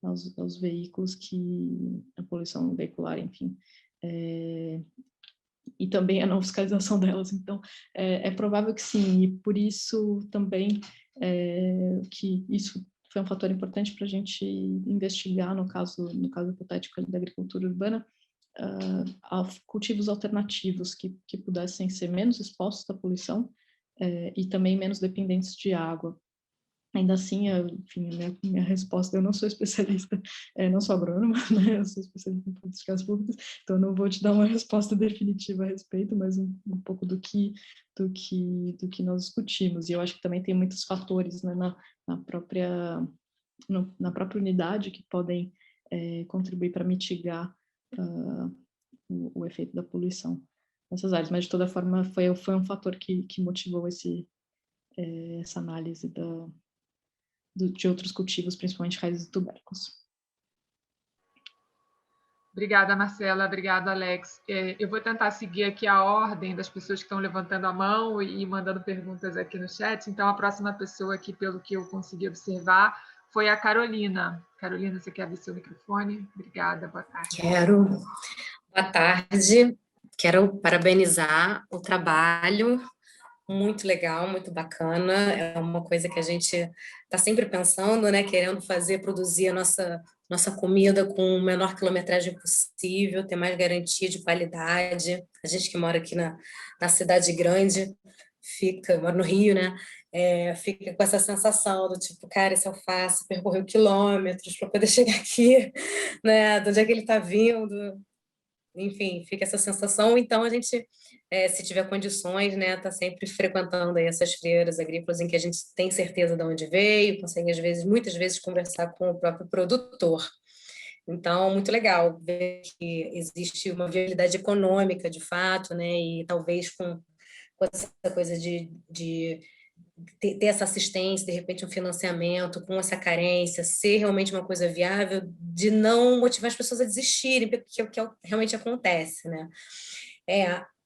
Speaker 1: aos veículos a poluição veicular, enfim, e também a não fiscalização delas. Então, é provável que sim, e por isso também que isso foi um fator importante para a gente investigar, no caso hipotético da agricultura urbana, cultivos alternativos que pudessem ser menos expostos à poluição e também menos dependentes de água. Ainda assim, enfim, minha resposta, eu não sou especialista, não sou agrônoma, né? Eu sou especialista em políticas públicas, então eu não vou te dar uma resposta definitiva a respeito, mas um pouco do que nós discutimos. E eu acho que também tem muitos fatores, né, na própria unidade que podem contribuir para mitigar o efeito da poluição nessas áreas. Mas, de toda forma, foi um fator que motivou essa análise de outros cultivos, principalmente raízes e tubérculos.
Speaker 2: Obrigada, Marcela. Obrigada, Alex. Eu vou tentar seguir aqui a ordem das pessoas que estão levantando a mão e mandando perguntas aqui no chat. Então, a próxima pessoa aqui, pelo que eu consegui observar, foi a Carolina. Carolina, você quer abrir seu microfone? Obrigada, boa tarde.
Speaker 3: Quero. Boa tarde. Quero parabenizar o trabalho, muito legal, muito bacana. É uma coisa que a gente está sempre pensando, né? Querendo produzir a nossa comida com a menor quilometragem possível, ter mais garantia de qualidade. A gente que mora aqui na cidade grande, mora no Rio, né? Fica com essa sensação do tipo, cara, esse alface percorreu quilômetros para poder chegar aqui, né? De onde é que ele está vindo? Enfim, fica essa sensação. Então, a gente, se tiver condições, né, tá sempre frequentando aí essas feiras agrícolas em que a gente tem certeza de onde veio, consegue, muitas vezes, conversar com o próprio produtor. Então, muito legal ver que existe uma viabilidade econômica, de fato, né, e talvez com essa coisa de ter essa assistência, de repente um financiamento com essa carência, ser realmente uma coisa viável, de não motivar as pessoas a desistirem, porque é o que realmente acontece, né?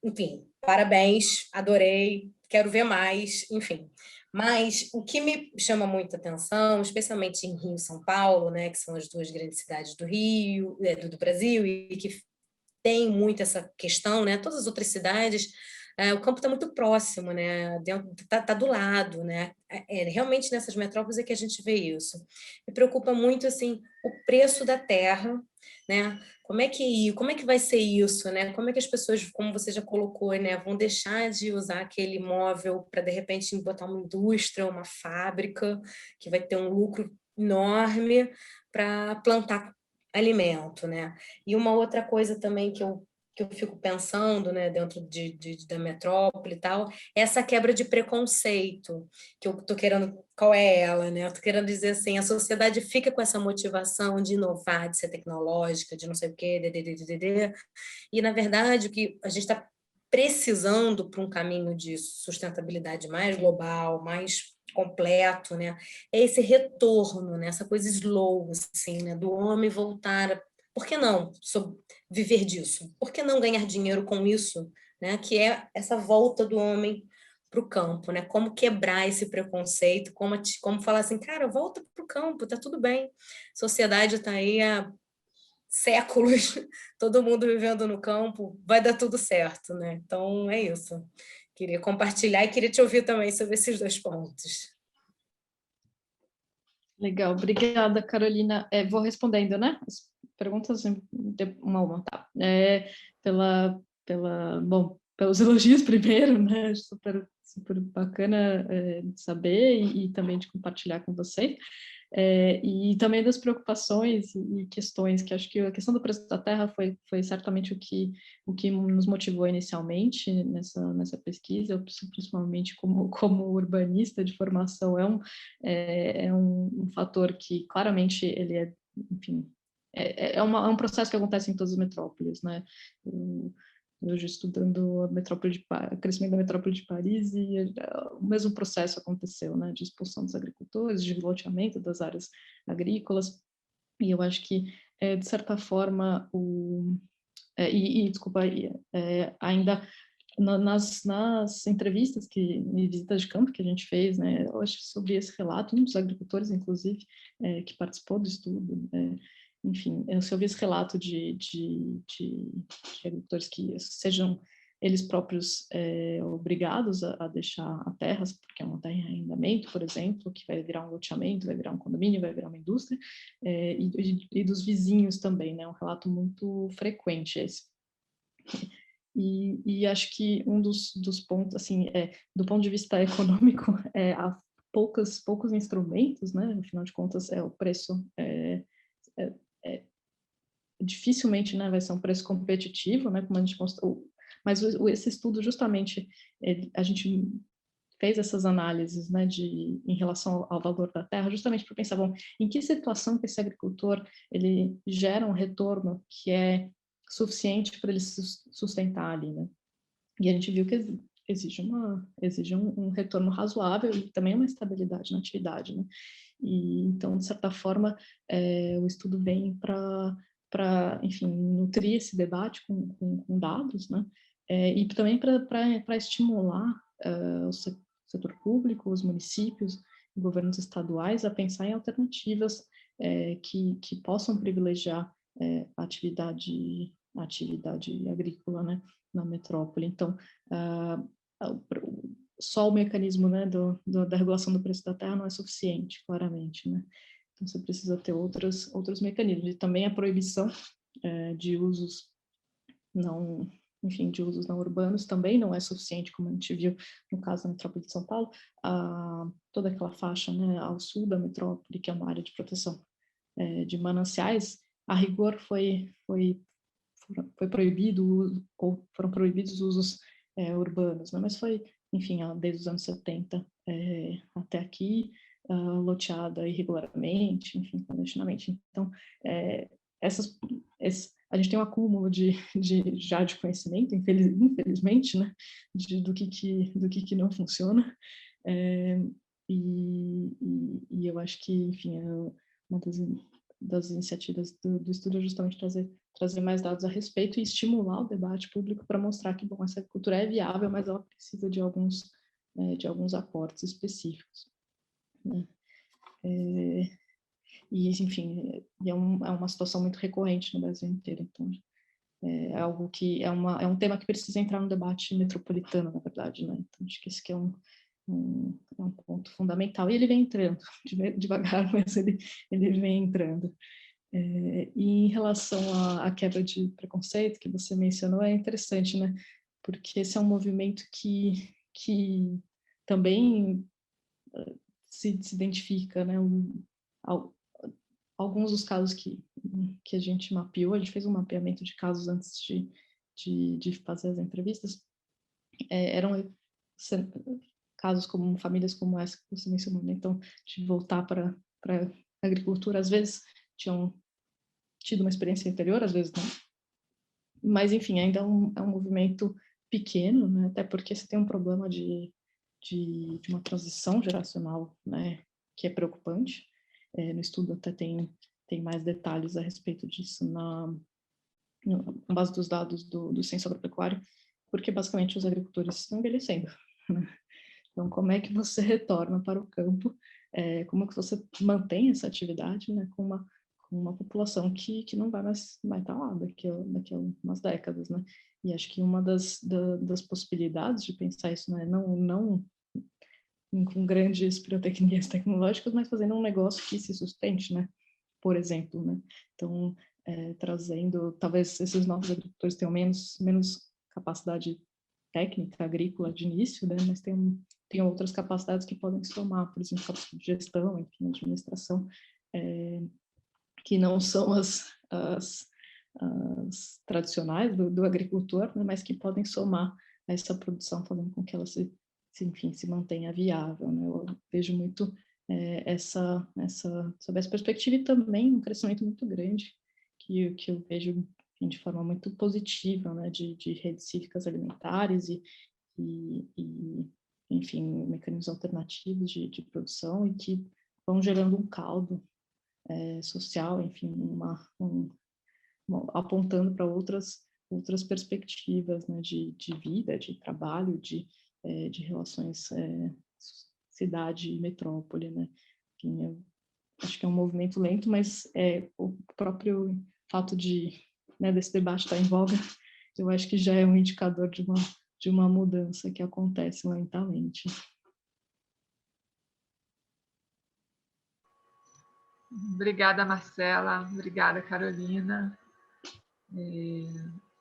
Speaker 3: Enfim, parabéns, adorei, quero ver mais, enfim. Mas o que me chama muita atenção, especialmente em Rio e São Paulo, né, que são as duas grandes cidades do Rio, do Brasil, e que tem muito essa questão, né? Todas as outras cidades, o campo está muito próximo, né? Tá do lado, né? Realmente nessas metrópoles é que a gente vê isso. Me preocupa muito assim o preço da terra, né? Como é que vai ser isso, né? Como é que as pessoas, como você já colocou, né, vão deixar de usar aquele imóvel para de repente botar uma indústria, uma fábrica que vai ter um lucro enorme para plantar alimento, né? E uma outra coisa também que eu fico pensando, né, dentro da metrópole e tal, é essa quebra de preconceito, que eu tô querendo, qual é ela, né? Eu tô querendo dizer assim, a sociedade fica com essa motivação de inovar, de ser tecnológica, de não sei o quê, e na verdade o que a gente está precisando para um caminho de sustentabilidade mais global, mais completo, né? É esse retorno, né? Essa coisa slow, assim, né? Do homem voltar. Por que não viver disso? Por que não ganhar dinheiro com isso, né? Que é essa volta do homem para o campo, né? Como quebrar esse preconceito, como falar assim, cara, volta para o campo, tá tudo bem. A sociedade está aí há séculos, todo mundo vivendo no campo, vai dar tudo certo, né? Então, é isso. Queria compartilhar e queria te ouvir também sobre esses 2 pontos.
Speaker 1: Legal, obrigada, Carolina. Vou respondendo, né? As perguntas uma a uma, tá? Bom, pelos elogios primeiro, né? Super, super bacana de saber e também de compartilhar com vocês. E também das preocupações e questões, que acho que a questão do preço da terra foi certamente o que nos motivou inicialmente nessa pesquisa, principalmente como urbanista de formação, é um fator que claramente ele é, enfim, é um processo que acontece em todas as metrópoles, né? Hoje estudando o crescimento da metrópole de Paris e o mesmo processo aconteceu, né, de expulsão dos agricultores, de loteamento das áreas agrícolas, e eu acho que, de certa forma, desculpa, ainda nas entrevistas e visitas de campo que a gente fez, né, eu acho sobre esse relato, um dos agricultores, inclusive, que participou do estudo, enfim, eu ouvi esse relato de agricultores que sejam eles próprios obrigados a deixar a terra, porque é uma terra em arrendamento, por exemplo, que vai virar um loteamento, vai virar um condomínio, vai virar uma indústria, e dos vizinhos também, né, um relato muito frequente esse. E acho que um dos pontos, assim, do ponto de vista econômico, há poucos instrumentos, né, afinal de contas, o preço dificilmente, né, vai ser um preço competitivo, né, como a gente mostrou, mas esse estudo justamente, a gente fez essas análises, né, em relação ao valor da terra, justamente para pensar, bom, em que situação que esse agricultor, ele gera um retorno que é suficiente para ele se sustentar ali, né? E a gente viu que exige um retorno razoável e também uma estabilidade na atividade, né? E então, de certa forma, o estudo vem para, enfim, nutrir esse debate com dados, né? E também para estimular o setor público, os municípios, governos estaduais a pensar em alternativas que possam privilegiar a atividade agrícola, né, na metrópole. Então, só o mecanismo, né, da regulação do preço da terra não é suficiente, claramente, né? Então, você precisa ter outros mecanismos. E também a proibição de usos não, enfim, de usos não urbanos também não é suficiente, como a gente viu no caso da metrópole de São Paulo, toda aquela faixa, né, ao sul da metrópole, que é uma área de proteção de mananciais, a rigor foi proibido, ou foram proibidos os usos urbanos, né? Mas foi, enfim, desde os anos 70 até aqui, loteada irregularmente, enfim, clandestinamente. Então, a gente tem um acúmulo já de conhecimento, infelizmente, né, do que não funciona, e eu acho que, enfim, uma das iniciativas do estudo é justamente trazer mais dados a respeito e estimular o debate público para mostrar que, bom, essa agricultura é viável, mas ela precisa de alguns aportes específicos, né? E, enfim, é uma situação muito recorrente no Brasil inteiro, então é algo que é um tema que precisa entrar no debate metropolitano, na verdade, né? Então acho que esse que é um ponto fundamental, e ele vem entrando, devagar, mas ele vem entrando. E em relação à quebra de preconceito que você mencionou, é interessante, né? Porque esse é um movimento que também se identifica, né? Alguns dos casos que a gente mapeou, a gente fez um mapeamento de casos antes de fazer as entrevistas, eram casos como famílias como essa que você mencionou, né? Então, de voltar para a agricultura, às vezes tinham tido uma experiência anterior, às vezes não. Mas, enfim, ainda é um movimento pequeno, né? Até porque você tem um problema de uma transição geracional, né? Que é preocupante. No estudo até tem mais detalhes a respeito disso na base dos dados do Censo Agropecuário, porque basicamente os agricultores estão envelhecendo, né? Então, como é que você retorna para o campo? Como é que você mantém essa atividade, né? Com uma população que não vai estar lá daqui a umas décadas, né? E acho que uma das possibilidades de pensar isso, né, não com grandes pirotecnias tecnológicas, mas fazendo um negócio que se sustente, né? Por exemplo, né? Então, trazendo, talvez esses novos agricultores tenham menos capacidade técnica agrícola de início, né? Mas tem outras capacidades que podem se somar, por exemplo, capacidade de gestão, enfim, administração, que não são as tradicionais do agricultor, né? Mas que podem somar a essa produção, fazendo com que ela enfim, se mantenha viável, né? Eu vejo muito sob essa perspectiva, e também um crescimento muito grande que eu vejo, enfim, de forma muito positiva, né? De redes cívicas alimentares e enfim, mecanismos alternativos de produção, e que vão gerando um caldo social, enfim, apontando para outras perspectivas, né, de vida, de trabalho, de relações cidade e metrópole, né? Enfim, eu acho que é um movimento lento, mas o próprio fato desse debate estar em voga, eu acho que já é um indicador de uma mudança que acontece lentamente.
Speaker 2: Obrigada, Marcela. Obrigada, Carolina.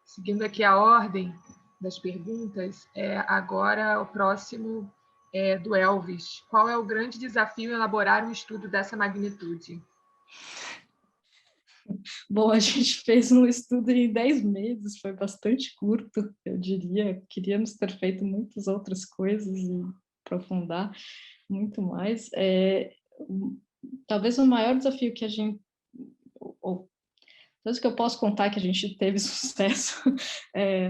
Speaker 2: Seguindo aqui a ordem das perguntas, agora o próximo é do Elvis. Qual é o grande desafio em elaborar um estudo dessa magnitude?
Speaker 1: Bom, a gente fez um estudo em 10 meses, foi bastante curto, eu diria. Queríamos ter feito muitas outras coisas e aprofundar muito mais. Talvez o maior desafio que a gente... Talvez que eu posso contar que a gente teve sucesso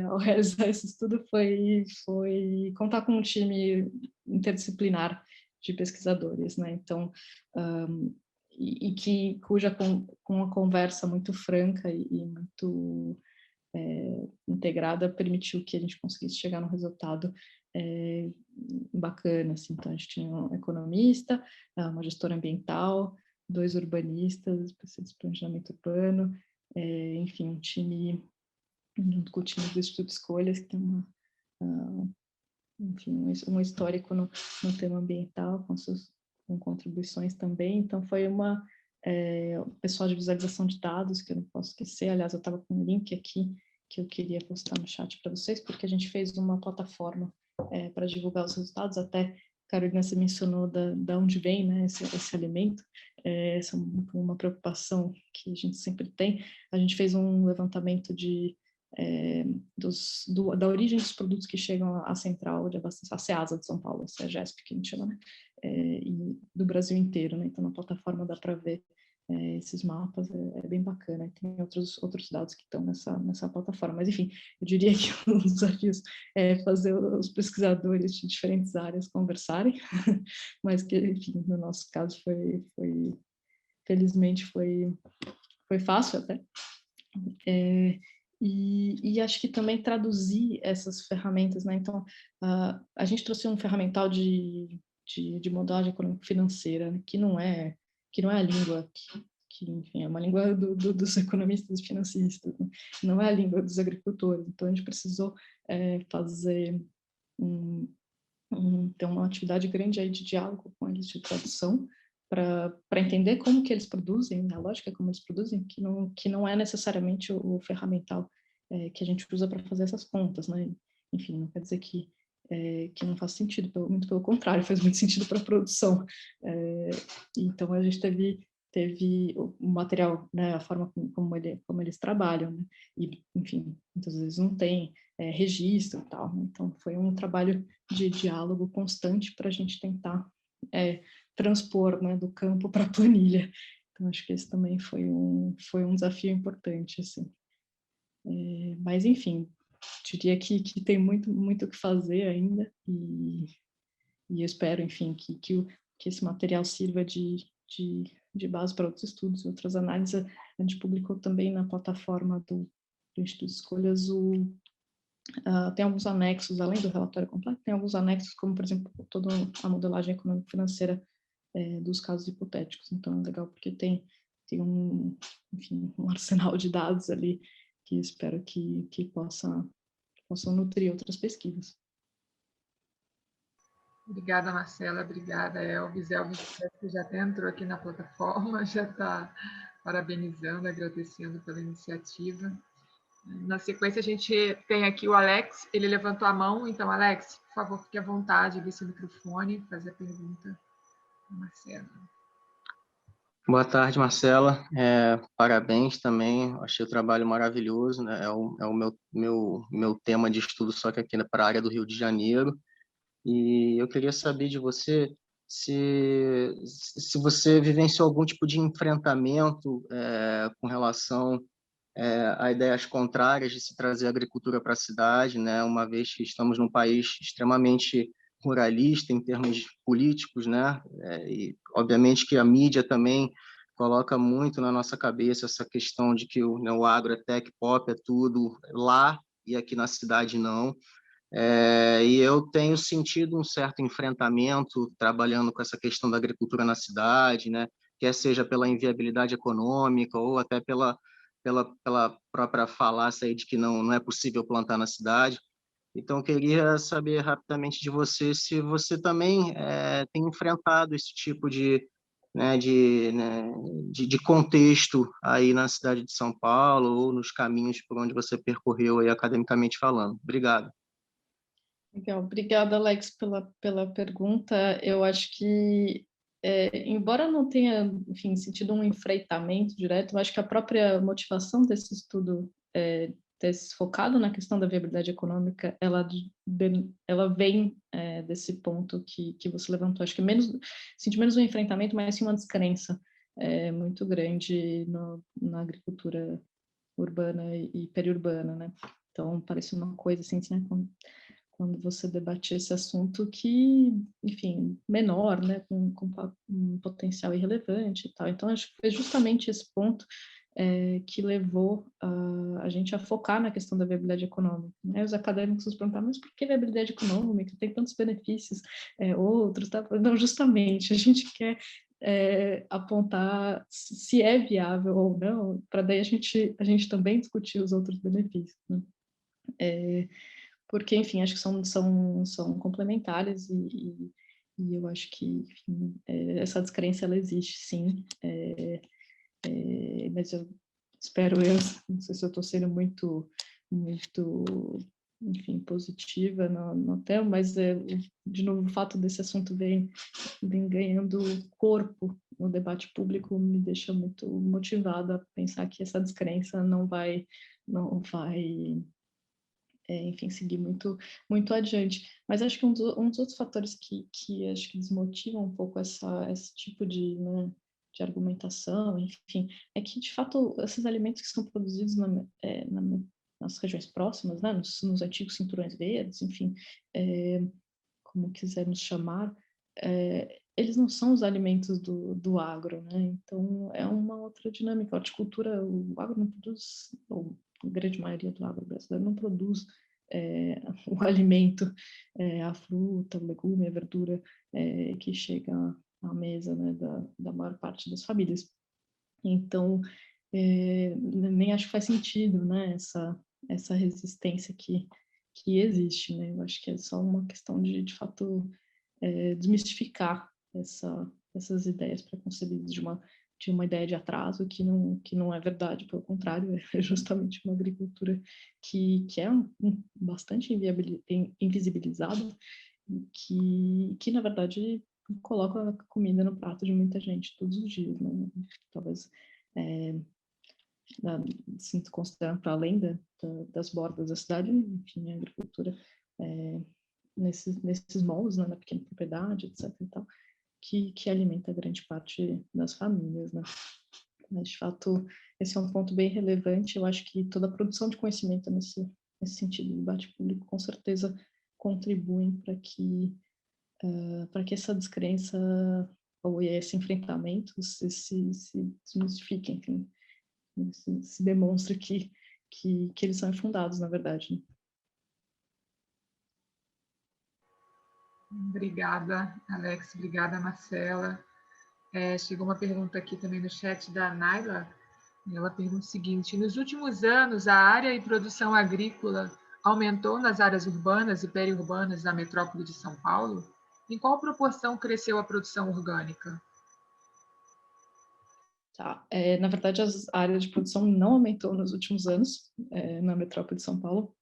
Speaker 1: ao realizar esse estudo foi contar com um time interdisciplinar de pesquisadores, né? Então, cuja com uma conversa muito franca e muito integrada permitiu que a gente conseguisse chegar num resultado bacana, assim. Então, a gente tinha um economista, uma gestora ambiental, 2 urbanistas, especialistas em planejamento urbano, enfim, um time, junto com o time do Instituto Escolhas, que tem enfim, um histórico no tema ambiental, com contribuições também. Então, foi o pessoal de visualização de dados, que eu não posso esquecer. Aliás, eu estava com um link aqui que eu queria postar no chat para vocês, porque a gente fez uma plataforma para divulgar os resultados. Até, Carolina, você mencionou da onde vem, né, esse alimento. Essa é uma preocupação que a gente sempre tem. A gente fez um levantamento da origem dos produtos que chegam à central de abastecimento, a CEASA de São Paulo, a CEAGESP, que a gente chama, né? E do Brasil inteiro, né? Então, na plataforma dá para ver esses mapas, é bem bacana. E tem outros dados que estão nessa plataforma. Mas, enfim, eu diria que os desafios é fazer os pesquisadores de diferentes áreas conversarem, mas que, enfim, no nosso caso felizmente foi fácil até. E acho que também traduzir essas ferramentas, né? Então, a gente trouxe um ferramental de modelagem econômico-financeira, né? que não é a língua que enfim, é uma língua dos economistas e financistas, né? Não é a língua dos agricultores. Então, a gente precisou fazer ter uma atividade grande aí de diálogo com eles, de tradução, para entender como que eles produzem, a lógica como eles produzem, que não é necessariamente o ferramental que a gente usa para fazer essas contas, né? Enfim, não quer dizer que não faz sentido, muito pelo contrário, faz muito sentido para a produção. Então, a gente teve o material, né, a forma como eles trabalham, né? E, enfim, muitas vezes não tem registro e tal, né? Então, foi um trabalho de diálogo constante para a gente tentar transpor, né, do campo para a planilha. Então, acho que esse também foi um desafio importante, assim. Mas, enfim, diria que tem muito o que fazer ainda, e eu espero, enfim, que esse material sirva de base para outros estudos e outras análises. A gente publicou também na plataforma do Instituto Escolhas tem alguns anexos, além do relatório completo, tem alguns anexos, como, por exemplo, toda a modelagem econômico-financeira dos casos hipotéticos. Então, é legal porque tem tem enfim, um arsenal de dados ali que espero que possam nutrir outras pesquisas.
Speaker 2: Obrigada, Marcela. Obrigada, Elvis. Elvis que já até entrou aqui na plataforma, já está parabenizando, agradecendo pela iniciativa. Na sequência, a gente tem aqui o Alex, ele levantou a mão. Então, Alex, por favor, fique à vontade, ligue seu microfone, fazer a pergunta para Marcela.
Speaker 4: Boa tarde, Marcela. Parabéns também, achei o trabalho maravilhoso, né? É o meu tema de estudo, só que aqui para a área do Rio de Janeiro. E eu queria saber de você se você vivenciou algum tipo de enfrentamento com relação a ideias contrárias de se trazer a agricultura para a cidade, né? Uma vez que estamos num país extremamente ruralista em termos políticos, né? E obviamente que a mídia também coloca muito na nossa cabeça essa questão de que o agro é tech pop, é tudo lá e aqui na cidade não. E eu tenho sentido um certo enfrentamento trabalhando com essa questão da agricultura na cidade, né? Quer seja pela inviabilidade econômica ou até pela própria falácia aí de que não é possível plantar na cidade. Então, eu queria saber rapidamente de você se você também tem enfrentado esse tipo de contexto aí na cidade de São Paulo ou nos caminhos por onde você percorreu aí academicamente falando. Obrigado.
Speaker 1: Legal, obrigada, Alex, pela pergunta. Eu acho que, embora não tenha, enfim, sentido um enfrentamento direto, eu acho que a própria motivação desse estudo ter se focado na questão da viabilidade econômica, ela vem desse ponto que você levantou. Acho que senti menos um enfrentamento, mas sim uma descrença muito grande na agricultura urbana e periurbana, né? Então, parece uma coisa assim, né? Quando você debate esse assunto que, enfim, menor, né, com um potencial irrelevante e tal. Então, acho que foi justamente esse ponto que levou a gente a focar na questão da viabilidade econômica. Né? Os acadêmicos nos perguntaram, mas por que viabilidade econômica? Tem tantos benefícios, outros, tá? Não, justamente, a gente quer apontar se é viável ou não, para daí a gente também discutir os outros benefícios, né? Porque, enfim, acho que são complementares e eu acho que, enfim, essa descrença, ela existe, sim, mas eu não sei se eu estou sendo muito, enfim, positiva no tema, mas, de novo, o fato desse assunto vem ganhando corpo no debate público me deixa muito motivada a pensar que essa descrença não vai enfim, seguir muito adiante. Mas acho que um dos outros fatores que acho que desmotivam um pouco esse tipo né, de argumentação, enfim, é que, de fato, esses alimentos que são produzidos nas regiões próximas, né, nos antigos cinturões verdes, enfim, como quisermos chamar, eles não são os alimentos do agro, né? Então, é uma outra dinâmica. A horticultura, o agro não produz, ou a grande maioria do agro brasileiro não produz o alimento, a fruta, o legume, a verdura que chega à mesa, né, da maior parte das famílias. Então, nem acho que faz sentido, né, essa resistência que existe, né? Eu acho que é só uma questão de fato, desmistificar essas ideias preconcebidas de uma ideia de atraso que não é verdade, pelo contrário, é justamente uma agricultura que é bastante invisibilizada e que, na verdade, coloca a comida no prato de muita gente todos os dias, né? Talvez, assim, considerando para além das bordas da cidade, enfim, a agricultura nesses moldes, né, na pequena propriedade, etc. e tal, que alimenta grande parte das famílias, né? Mas, de fato, esse é um ponto bem relevante. Eu acho que toda a produção de conhecimento nesse sentido, o debate público, com certeza contribuem para que essa descrença ou esse enfrentamento se desmistifique, enfim, se demonstre que eles são infundados, na verdade, né?
Speaker 2: Obrigada, Alex. Obrigada, Marcela. Chegou uma pergunta aqui também no chat da Naila. Ela pergunta o seguinte: nos últimos anos, a área e produção agrícola aumentou nas áreas urbanas e periurbanas da metrópole de São Paulo? Em qual proporção cresceu a produção orgânica?
Speaker 1: Tá. Na verdade, a área de produção não aumentou nos últimos anos na metrópole de São Paulo.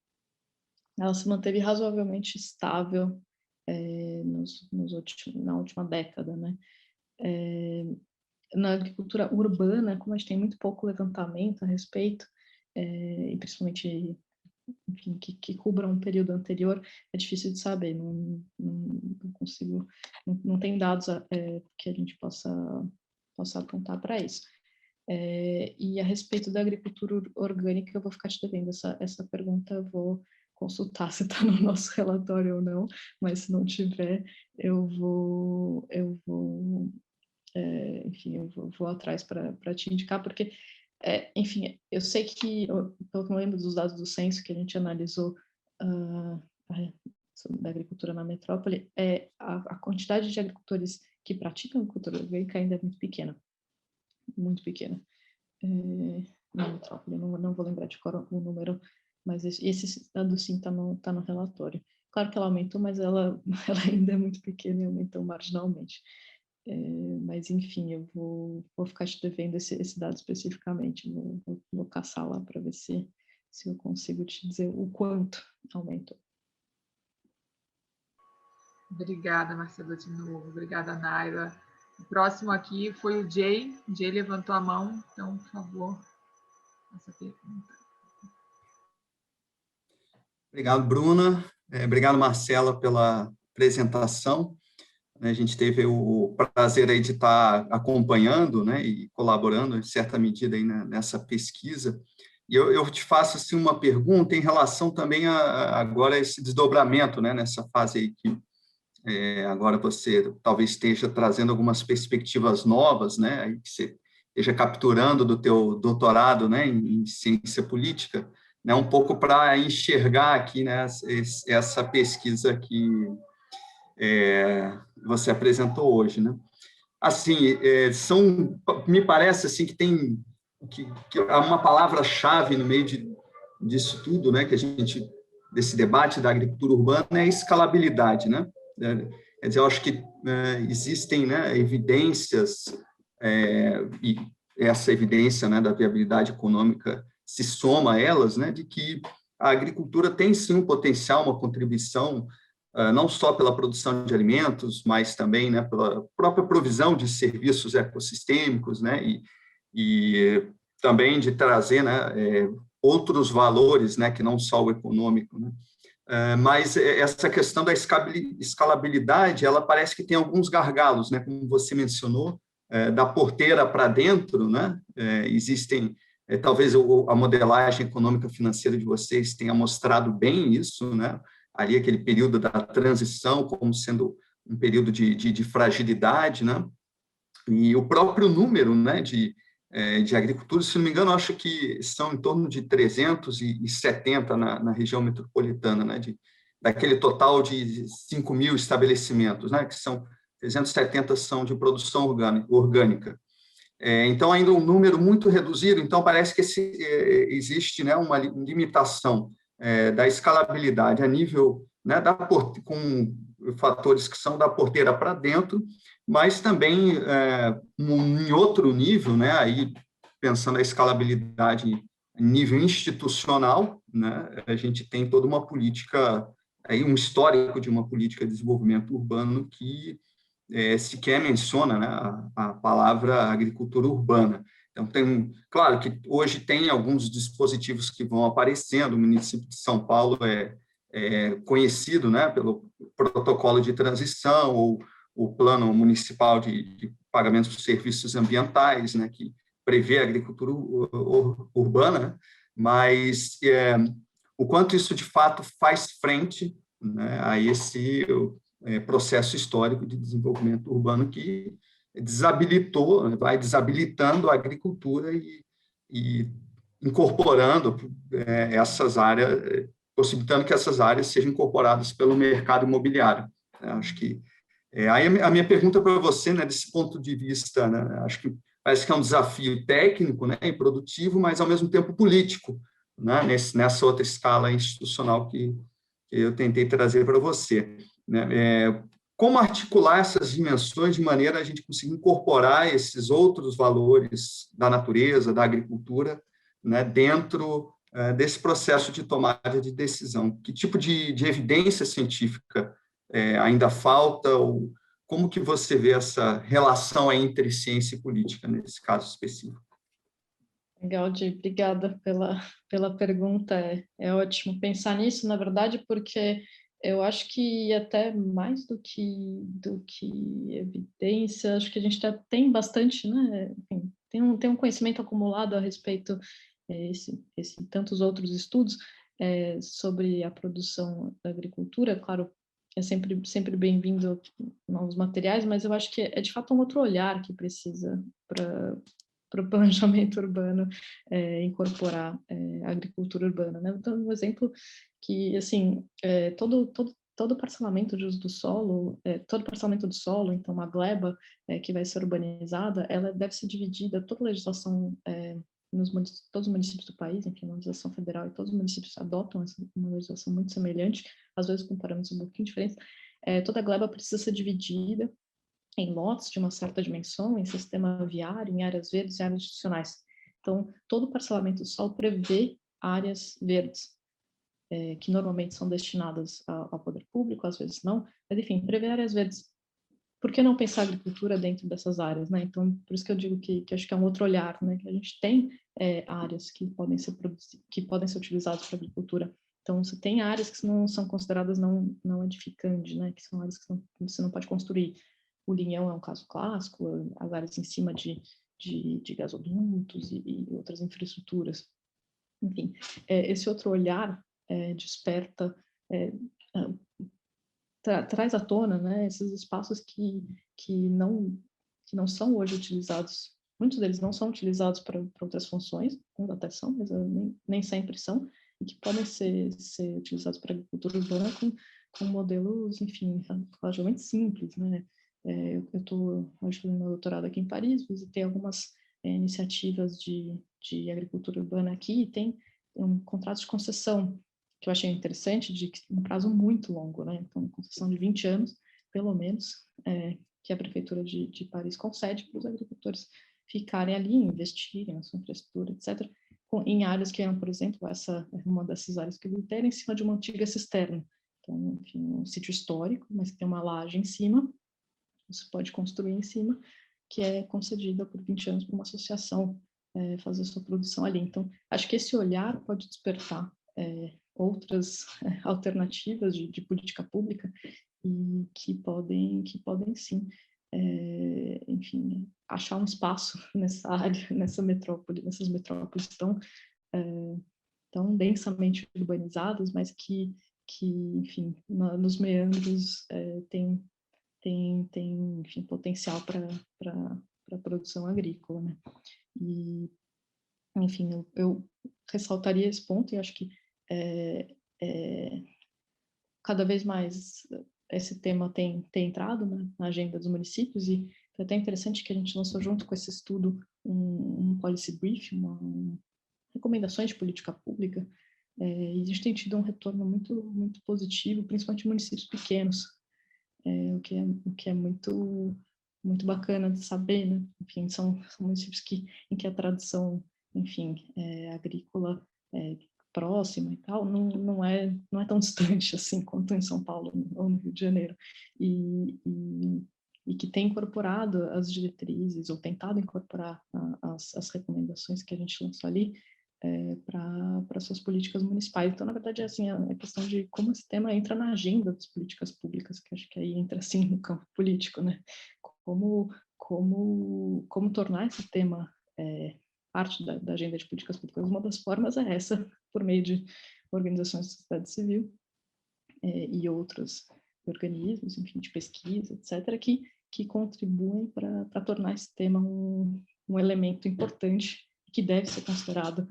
Speaker 1: Ela se manteve razoavelmente estável na última década, né? Na agricultura urbana, como a gente tem muito pouco levantamento a respeito, e principalmente, enfim, que cubra um período anterior, é difícil de saber, não consigo, não tem dados que a gente possa apontar para isso. E a respeito da agricultura orgânica, eu vou ficar te devendo essa pergunta, eu vou consultar se está no nosso relatório ou não, mas se não tiver, enfim, eu vou atrás para te indicar, porque, enfim, eu sei que, pelo que eu lembro dos dados do censo que a gente analisou da agricultura na metrópole, a quantidade de agricultores que praticam agricultura orgânica ainda é muito pequena, na metrópole. Não vou lembrar de qual o número, mas esse dado sim está no relatório. Claro que ela aumentou, mas ela ainda é muito pequena e aumentou marginalmente. Mas, enfim, eu vou ficar te devendo esse dado especificamente, vou caçar lá para ver se eu consigo te dizer o quanto aumentou.
Speaker 2: Obrigada, Marcela, de novo. Obrigada, Naila. O próximo aqui foi o Jay. O Jay levantou a mão, então, por favor, essa pergunta.
Speaker 5: Obrigado, Bruna. Obrigado, Marcela, pela apresentação. A gente teve o prazer aí de estar acompanhando, né, e colaborando, em certa medida, aí nessa pesquisa. E eu te faço assim, uma pergunta em relação também agora a esse desdobramento, né, nessa fase aí que agora você talvez esteja trazendo algumas perspectivas novas, né, aí que você esteja capturando do teu doutorado, né, em ciência política, né, um pouco para enxergar aqui, né, essa pesquisa que você apresentou hoje, né? Assim, me parece assim que tem que uma palavra-chave no meio disso tudo, né, desse debate da agricultura urbana é a escalabilidade, né? Quer dizer, eu acho que existem, né, evidências, e essa evidência, né, da viabilidade econômica se soma a elas, né, de que a agricultura tem sim um potencial, uma contribuição, não só pela produção de alimentos, mas também, né, pela própria provisão de serviços ecossistêmicos, né, e também de trazer, né, outros valores, né, que não só o econômico, né. Mas essa questão da escalabilidade, ela parece que tem alguns gargalos, né, como você mencionou, da porteira para dentro, né, existem, talvez a modelagem econômica financeira de vocês tenha mostrado bem isso, né, ali aquele período da transição como sendo um período de fragilidade, né, e o próprio número, né, de agricultura, se não me engano, acho que são em torno de 370 na região metropolitana, né, daquele total de 5.000 estabelecimentos, né, que são 370 são de produção orgânica. Então, ainda um número muito reduzido, então parece que existe, né, uma limitação da escalabilidade a nível, né, com fatores que são da porteira para dentro, mas também em outro nível, né, aí pensando a escalabilidade em nível institucional, né, a gente tem toda uma política, aí um histórico de uma política de desenvolvimento urbano que sequer menciona, né, a palavra agricultura urbana. Então, claro que hoje tem alguns dispositivos que vão aparecendo, o município de São Paulo é conhecido, né, pelo protocolo de transição, ou o plano municipal de pagamentos de serviços ambientais, né, que prevê a agricultura urbana, né, mas o quanto isso, de fato, faz frente, né, a esse processo histórico de desenvolvimento urbano que vai desabilitando a agricultura e incorporando essas áreas, possibilitando que essas áreas sejam incorporadas pelo mercado imobiliário. Acho que Aí a minha pergunta para você, né, desse ponto de vista, né, acho que parece que é um desafio técnico, né, e produtivo, mas, ao mesmo tempo, político, né, nessa outra escala institucional que eu tentei trazer para você, né? Como articular essas dimensões de maneira a gente conseguir incorporar esses outros valores da natureza, da agricultura, né, dentro desse processo de tomada de decisão? Que tipo de evidência científica ainda falta? Ou como que você vê essa relação entre ciência e política, nesse caso específico?
Speaker 1: Legal, Di, obrigada pela pergunta. É ótimo pensar nisso, na verdade, porque eu acho que até mais do que evidência, acho que a gente tem bastante, né? Enfim, tem um conhecimento acumulado a respeito, esse e tantos outros estudos, sobre a produção da agricultura. Claro, é sempre bem-vindo novos materiais, mas eu acho que é de fato um outro olhar que precisa para o planejamento urbano, incorporar a agricultura urbana, né? Então, um exemplo que, assim, todo parcelamento de uso do solo, todo parcelamento do solo, então uma gleba que vai ser urbanizada, ela deve ser dividida, toda a legislação todos os municípios do país, enfim, a legislação federal e todos os municípios adotam uma legislação muito semelhante, às vezes com parâmetros um pouquinho diferentes. Toda a gleba precisa ser dividida em lotes de uma certa dimensão, em sistema viário, em áreas verdes e áreas institucionais. Então, todo o parcelamento do solo prevê áreas verdes, que normalmente são destinadas ao poder público, às vezes não, mas, enfim, prevê áreas verdes. Por que não pensar a agricultura dentro dessas áreas, né? Então, por isso que eu digo que acho que é um outro olhar, né? Que a gente tem áreas que podem ser utilizadas para agricultura. Então, você tem áreas que não são consideradas não edificantes, né? Que são áreas que você não pode construir. O linhão é um caso clássico, as áreas em cima de gasodutos e outras infraestruturas. Enfim, esse outro olhar desperta, traz à tona, né, esses espaços que não são hoje utilizados, muitos deles não são utilizados para outras funções, alguns até são, mas nem sempre são, e que podem ser utilizados para agricultura urbana com modelos, enfim, relativamente simples, né? Eu estou fazendo meu doutorado aqui em Paris, visitei algumas iniciativas de agricultura urbana aqui, e tem um contrato de concessão que eu achei interessante, de um prazo muito longo, né? Então, uma concessão de 20 anos, pelo menos, que a Prefeitura de Paris concede para os agricultores ficarem ali, investirem na sua infraestrutura, etc., em áreas que eram, por exemplo, uma dessas áreas que eu era em cima de uma antiga cisterna. Então, enfim, um sítio histórico, mas que tem uma laje em cima, você pode construir em cima, que é concedida por 20 anos para uma associação fazer sua produção ali. Então, acho que esse olhar pode despertar outras alternativas de política pública e que podem sim, enfim, achar um espaço nessa área, nessas metrópoles tão densamente urbanizadas, mas que enfim, nos meandros tem enfim, potencial para a produção agrícola, né? E, enfim, eu ressaltaria esse ponto e acho que cada vez mais esse tema tem entrado, né, na agenda dos municípios, e foi até interessante que a gente lançou junto com esse estudo um policy brief, recomendações de política pública, e a gente tem tido um retorno muito positivo, principalmente em municípios pequenos, o que é muito bacana de saber, né? Enfim, são municípios em que a tradição, enfim, agrícola próxima e tal, não é tão distante assim quanto em São Paulo ou no Rio de Janeiro, e que tem incorporado as diretrizes, ou tentado incorporar as recomendações que a gente lançou ali, para suas políticas municipais. Então, na verdade, é assim, a questão de como esse tema entra na agenda das políticas públicas, que acho que aí entra, assim, no campo político, né? Como tornar esse tema parte da agenda de políticas públicas. Uma das formas é essa, por meio de organizações da sociedade civil e outros organismos, enfim, de pesquisa, etc., que contribuem para tornar esse tema um elemento importante que deve ser considerado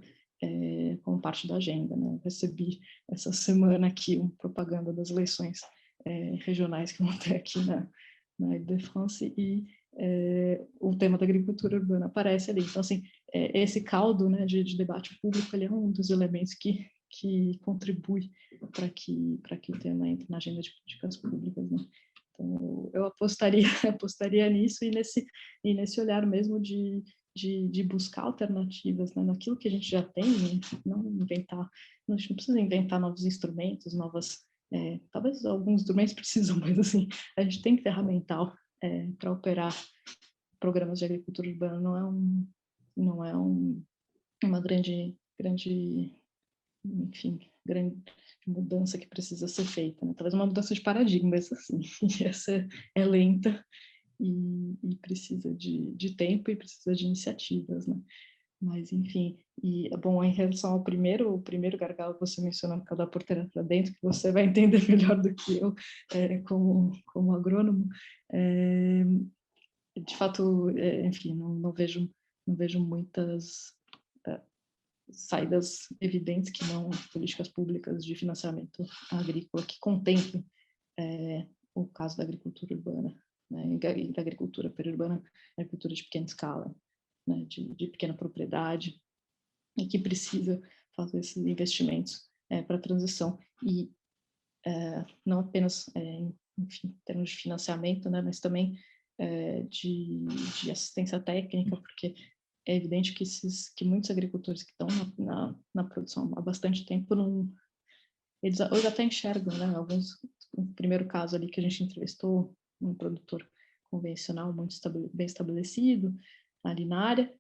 Speaker 1: como parte da agenda, né? Recebi essa semana aqui uma propaganda das eleições regionais que vão ter aqui na Ile-de-France, e o tema da agricultura urbana aparece ali. Então, assim, esse caldo, né, de debate público, ele é um dos elementos que contribui para que o tema entre na agenda de políticas públicas, né? Então, eu apostaria nisso e nesse olhar mesmo de buscar alternativas, né, naquilo que a gente já tem, não inventar, a gente não precisa inventar novos instrumentos, talvez alguns instrumentos precisam, mas assim, a gente tem ferramental para operar programas de agricultura urbana, não é uma grande mudança que precisa ser feita, né? Talvez uma mudança de paradigmas, assim, e essa é lenta e precisa de tempo e precisa de iniciativas, né? Mas, enfim, bom, em relação ao primeiro gargalo que você mencionou, que é o da porteira para dentro, que você vai entender melhor do que eu, como agrônomo, de fato, enfim, não vejo muitas saídas evidentes que não políticas públicas de financiamento agrícola que contemplem o caso da agricultura urbana, né, e da agricultura periurbana, agricultura de pequena escala, né, de pequena propriedade, e que precisa fazer esses investimentos para a transição, e não apenas, enfim, em termos de financiamento, né, mas também de assistência técnica, porque é evidente que muitos agricultores que estão na produção há bastante tempo, eles hoje até enxergam, né, o primeiro caso ali que a gente entrevistou, um produtor convencional muito bem estabelecido, ali na área,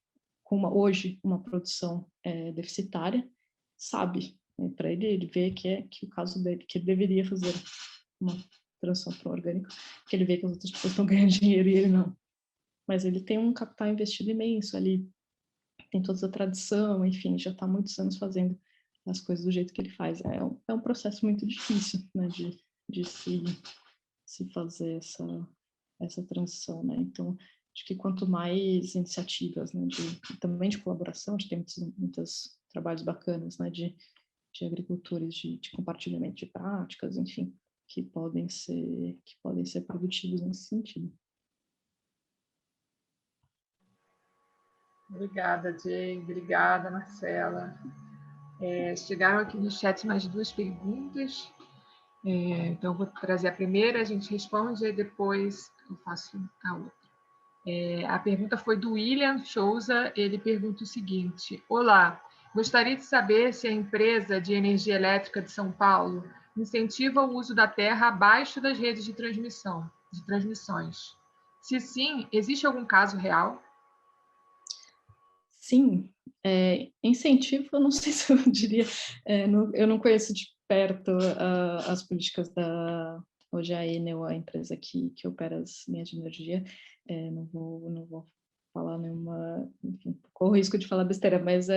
Speaker 1: com hoje uma produção deficitária, sabe, né, para ele vê que o caso dele, que ele deveria fazer uma transição para o orgânico, que ele vê que as outras pessoas estão ganhando dinheiro e ele não. Mas ele tem um capital investido imenso ali, tem toda a tradição, enfim, já está há muitos anos fazendo as coisas do jeito que ele faz. É um processo muito difícil, né, de se fazer essa transição, né? Então, acho que quanto mais iniciativas, né, também de colaboração, a gente tem muitos trabalhos bacanas, né, de agricultores, de compartilhamento de práticas, enfim, que podem ser produtivos nesse sentido.
Speaker 2: Obrigada, Jay. Obrigada, Marcela. Chegaram aqui no chat mais 2 perguntas. Então, vou trazer a primeira, a gente responde e depois eu faço a outra. A pergunta foi do William Souza. Ele pergunta o seguinte: olá, gostaria de saber se a empresa de energia elétrica de São Paulo incentiva o uso da terra abaixo das redes de transmissões. Se sim, existe algum caso real?
Speaker 1: Sim, incentivo, eu não sei se eu diria, eu não conheço de perto as políticas hoje a Enel, a empresa que opera as linhas de energia, não vou falar nenhuma, enfim, corro o risco de falar besteira, mas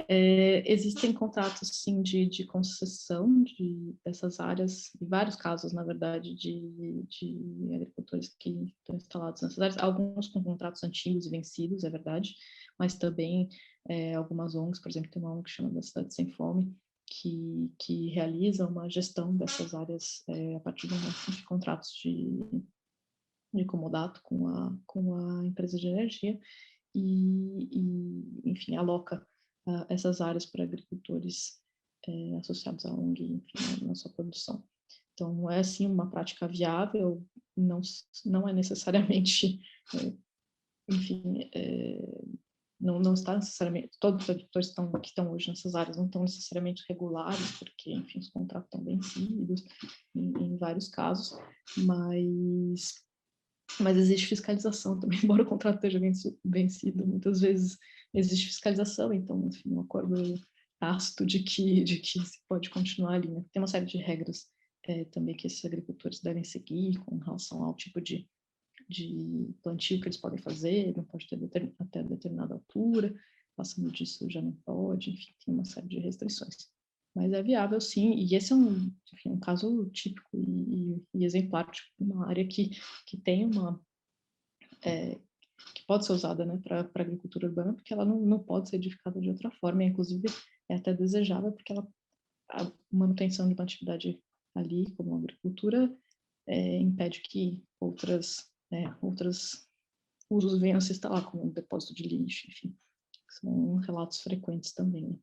Speaker 1: existem contratos, sim, de concessão dessas áreas, em vários casos, na verdade, de agricultores que estão instalados nessas áreas, alguns com contratos antigos e vencidos, é verdade, mas também algumas ONGs, por exemplo, tem uma ONG que chama da Cidade Sem Fome, que realiza uma gestão dessas áreas a partir de contratos de comodato com a empresa de energia e enfim, aloca essas áreas para agricultores associados à ONG, enfim, na sua produção. Então, é sim uma prática viável, não é necessariamente, enfim, não está necessariamente, todos os agricultores que estão hoje nessas áreas não estão necessariamente regulares, porque, enfim, os contratos estão vencidos, em vários casos, mas existe fiscalização também, embora o contrato esteja vencido, muitas vezes existe fiscalização, então, enfim, um acordo tácito de que se pode continuar ali, né? Tem uma série de regras também que esses agricultores devem seguir com relação ao tipo de plantio que eles podem fazer, não pode ter até determinada altura, passando disso já não pode, enfim, tem uma série de restrições. Mas é viável, sim, e esse é um caso típico e exemplar, tipo, uma área que tem que pode ser usada, né, para agricultura urbana, porque ela não pode ser edificada de outra forma, e, inclusive é até desejável, porque a manutenção de uma atividade ali, como a agricultura, impede que outras outros usos venham a se instalar, como um depósito de lixo, enfim. São relatos frequentes também, né?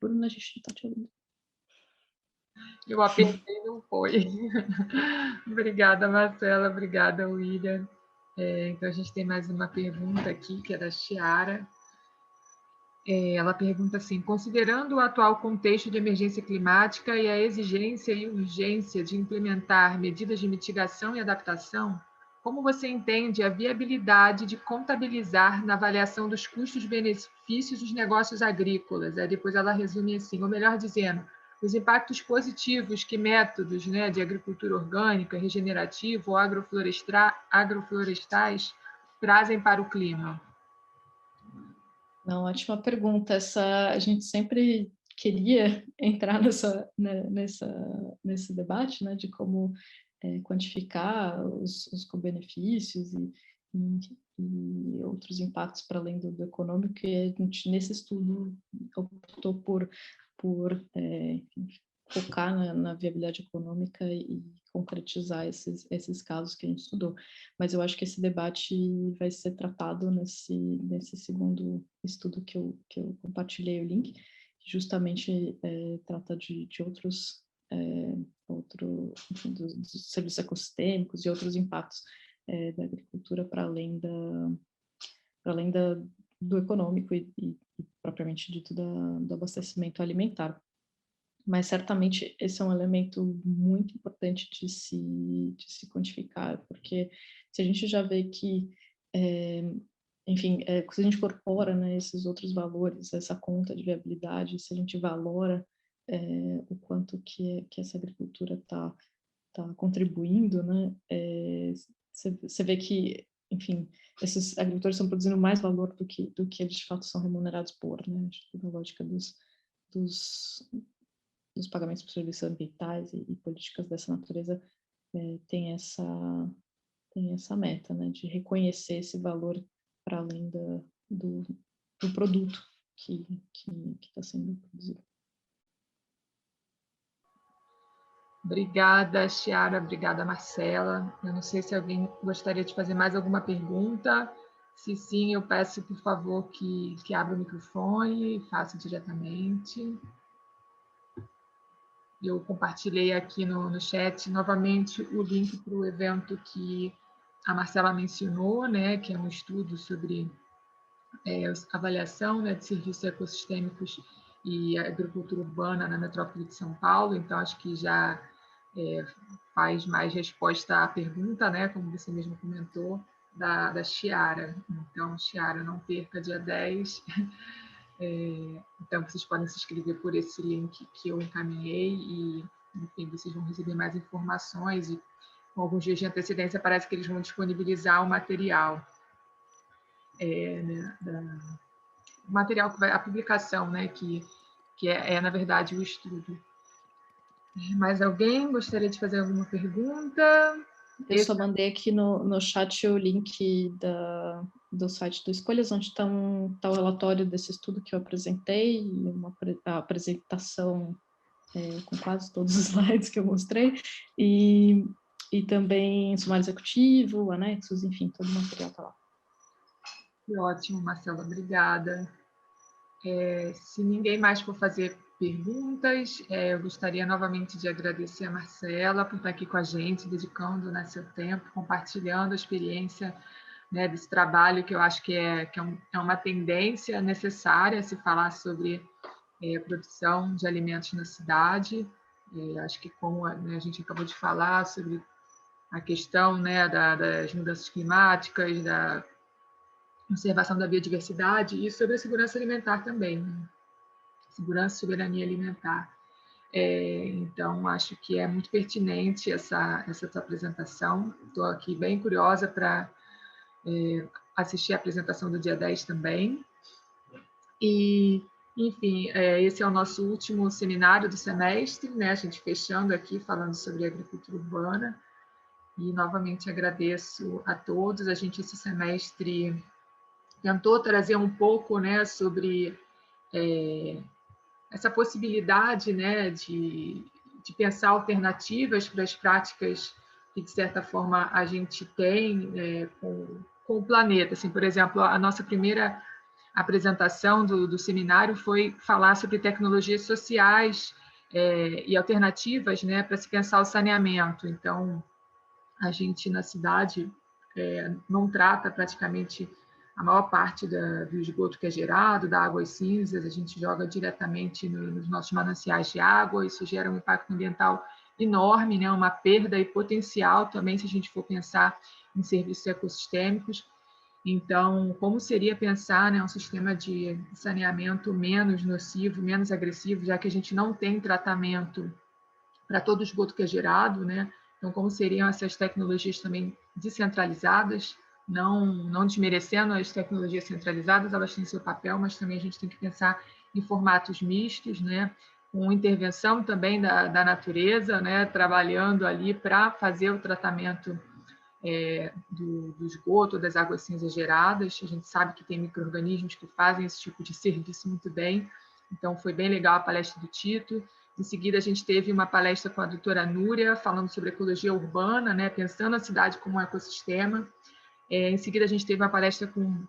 Speaker 1: Bruna, a gente não está te ouvindo.
Speaker 2: Eu apertei, não foi. Obrigada, Marcela. Obrigada, William. Então, a gente tem mais uma pergunta aqui, que é da Chiara. Ela pergunta assim: considerando o atual contexto de emergência climática e a exigência e urgência de implementar medidas de mitigação e adaptação, como você entende a viabilidade de contabilizar na avaliação dos custos-benefícios dos negócios agrícolas? Depois ela resume assim, ou melhor dizendo, os impactos positivos que métodos, né, de agricultura orgânica, regenerativa ou agroflorestais trazem para o clima?
Speaker 1: Não, ótima pergunta. A gente sempre queria entrar nesse debate, né, de como quantificar os co-benefícios e outros impactos para além do econômico, e a gente, nesse estudo, optou por focar na viabilidade econômica e concretizar esses casos que a gente estudou. Mas eu acho que esse debate vai ser tratado nesse segundo estudo que eu compartilhei o link, que justamente trata de outros, enfim, dos serviços ecossistêmicos e outros impactos da agricultura para além do econômico e propriamente dito do abastecimento alimentar. Mas certamente esse é um elemento muito importante de se quantificar, porque se a gente já vê que, enfim, se a gente incorpora, né, esses outros valores, essa conta de viabilidade, se a gente valora o quanto que essa agricultura está contribuindo, né, você vê que, enfim, esses agricultores estão produzindo mais valor do que eles de fato são remunerados por, né, na lógica dos pagamentos por serviços ambientais e políticas dessa natureza tem essa meta, né, de reconhecer esse valor para além do produto que está sendo produzido.
Speaker 2: Obrigada, Chiara. Obrigada, Marcela. Eu não sei se alguém gostaria de fazer mais alguma pergunta. Se sim, eu peço, por favor, que abra o microfone e faça diretamente. Eu compartilhei aqui no chat, novamente, o link para o evento que a Marcela mencionou, né, que é um estudo sobre avaliação, né, de serviços ecossistêmicos e agricultura urbana na metrópole de São Paulo. Então, acho que já faz mais resposta à pergunta, né, como você mesmo comentou, da Chiara. Então, Chiara, não perca dia 10. Então, vocês podem se inscrever por esse link que eu encaminhei e, enfim, vocês vão receber mais informações e, com alguns dias de antecedência, parece que eles vão disponibilizar o material. O material que vai, a publicação, né, que na verdade, o estudo. Mais alguém gostaria de fazer alguma pergunta?
Speaker 1: Eu só mandei aqui no chat o link do site do Escolhas, onde está o relatório desse estudo que eu apresentei, a apresentação com quase todos os slides que eu mostrei, e também sumário executivo, anexos, enfim, todo o material está lá.
Speaker 2: Que ótimo, Marcela, obrigada. Se ninguém mais for fazer perguntas, eu gostaria novamente de agradecer a Marcela por estar aqui com a gente, dedicando, né, seu tempo, compartilhando a experiência, né, desse trabalho que eu acho que é uma tendência necessária se falar sobre produção de alimentos na cidade. Acho que, como a gente acabou de falar, sobre a questão, né, das mudanças climáticas, da conservação da biodiversidade e sobre a segurança alimentar também, né? Segurança e soberania alimentar. Então, acho que é muito pertinente essa tua apresentação. Estou aqui bem curiosa para assistir a apresentação do dia 10 também. E, enfim, esse é o nosso último seminário do semestre, né? A gente fechando aqui, falando sobre agricultura urbana. E, novamente, agradeço a todos. A gente, esse semestre, tentou trazer um pouco, né, sobre essa possibilidade, né, de pensar alternativas para as práticas que, de certa forma, a gente tem com o planeta. Assim, por exemplo, a nossa primeira apresentação do seminário foi falar sobre tecnologias sociais e alternativas, né, para se pensar o saneamento. Então, a gente, na cidade, não trata praticamente a maior parte do esgoto que é gerado, da águas cinzas, a gente joga diretamente nos nossos mananciais de água, isso gera um impacto ambiental enorme, né? Uma perda e potencial também, se a gente for pensar em serviços ecossistêmicos. Então, como seria pensar, né, um sistema de saneamento menos nocivo, menos agressivo, já que a gente não tem tratamento para todo o esgoto que é gerado, né? Então, como seriam essas tecnologias também descentralizadas, não desmerecendo as tecnologias centralizadas, elas têm seu papel, mas também a gente tem que pensar em formatos mistos, né? Com intervenção também da natureza, né? Trabalhando ali para fazer o tratamento do esgoto, das águas cinzas geradas. A gente sabe que tem micro-organismos que fazem esse tipo de serviço muito bem, então foi bem legal a palestra do Tito. Em seguida, a gente teve uma palestra com a doutora Núria, falando sobre ecologia urbana, né, pensando a cidade como um ecossistema. Em seguida, a gente teve uma palestra com o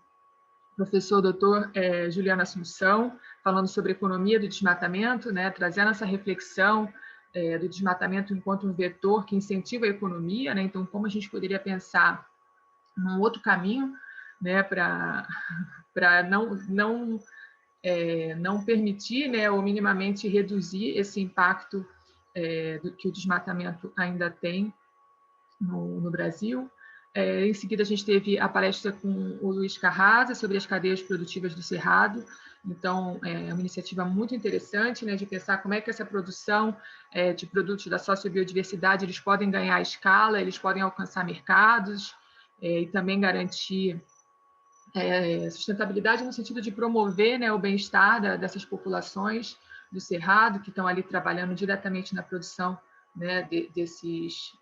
Speaker 2: professor doutor Juliano Assunção, falando sobre economia do desmatamento, né, trazendo essa reflexão do desmatamento enquanto um vetor que incentiva a economia, né, então como a gente poderia pensar num outro caminho, né, para não permitir, né, ou minimamente reduzir esse impacto que o desmatamento ainda tem no Brasil. Em seguida, a gente teve a palestra com o Luiz Carrasa sobre as cadeias produtivas do Cerrado. Então, é uma iniciativa muito interessante, né, de pensar como é que essa produção de produtos da sociobiodiversidade eles podem ganhar escala, eles podem alcançar mercados e também garantir sustentabilidade no sentido de promover, né, o bem-estar dessas populações do Cerrado, que estão ali trabalhando diretamente na produção, né, desses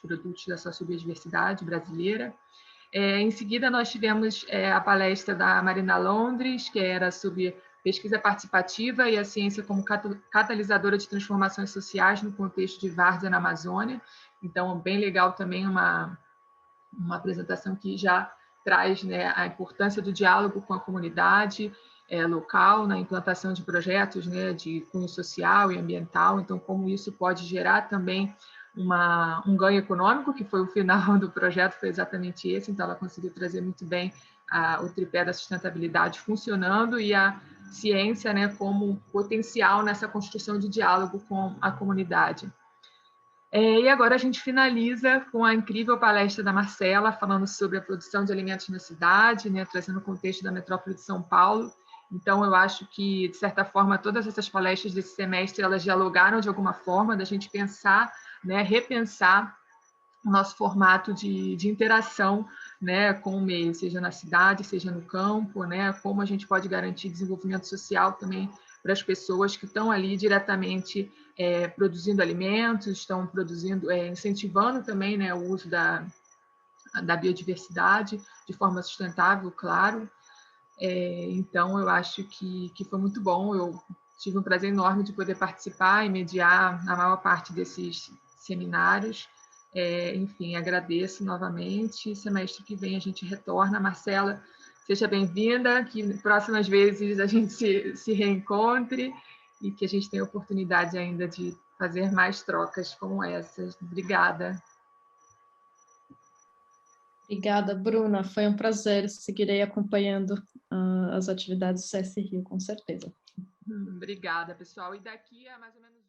Speaker 2: produtos da sociobiodiversidade brasileira. Em seguida, nós tivemos a palestra da Marina Londres, que era sobre pesquisa participativa e a ciência como catalisadora de transformações sociais no contexto de várzea na Amazônia. Então, bem legal também uma apresentação que já traz, né, a importância do diálogo com a comunidade local na implantação de projetos, né, de cunho social e ambiental. Então, como isso pode gerar também um ganho econômico, que foi o final do projeto, foi exatamente esse. Então, ela conseguiu trazer muito bem o tripé da sustentabilidade funcionando e a ciência, né, como potencial nessa construção de diálogo com a comunidade. E agora a gente finaliza com a incrível palestra da Marcela, falando sobre a produção de alimentos na cidade, né, trazendo o contexto da metrópole de São Paulo. Então, eu acho que, de certa forma, todas essas palestras desse semestre, elas dialogaram de alguma forma, da gente pensar, né, repensar o nosso formato de interação, né, com o meio, seja na cidade, seja no campo, né, como a gente pode garantir desenvolvimento social também para as pessoas que estão ali diretamente produzindo alimentos, estão produzindo, incentivando também, né, o uso da biodiversidade de forma sustentável, claro. Então, eu acho que foi muito bom. Eu tive um prazer enorme de poder participar e mediar a maior parte desses seminários. Enfim, agradeço novamente. Semestre que vem a gente retorna. Marcela, seja bem-vinda, que próximas vezes a gente se reencontre e que a gente tenha oportunidade ainda de fazer mais trocas como essas. Obrigada.
Speaker 1: Obrigada, Bruna. Foi um prazer. Seguirei acompanhando as atividades do CS Rio, com certeza.
Speaker 2: Obrigada, pessoal. E daqui a mais ou menos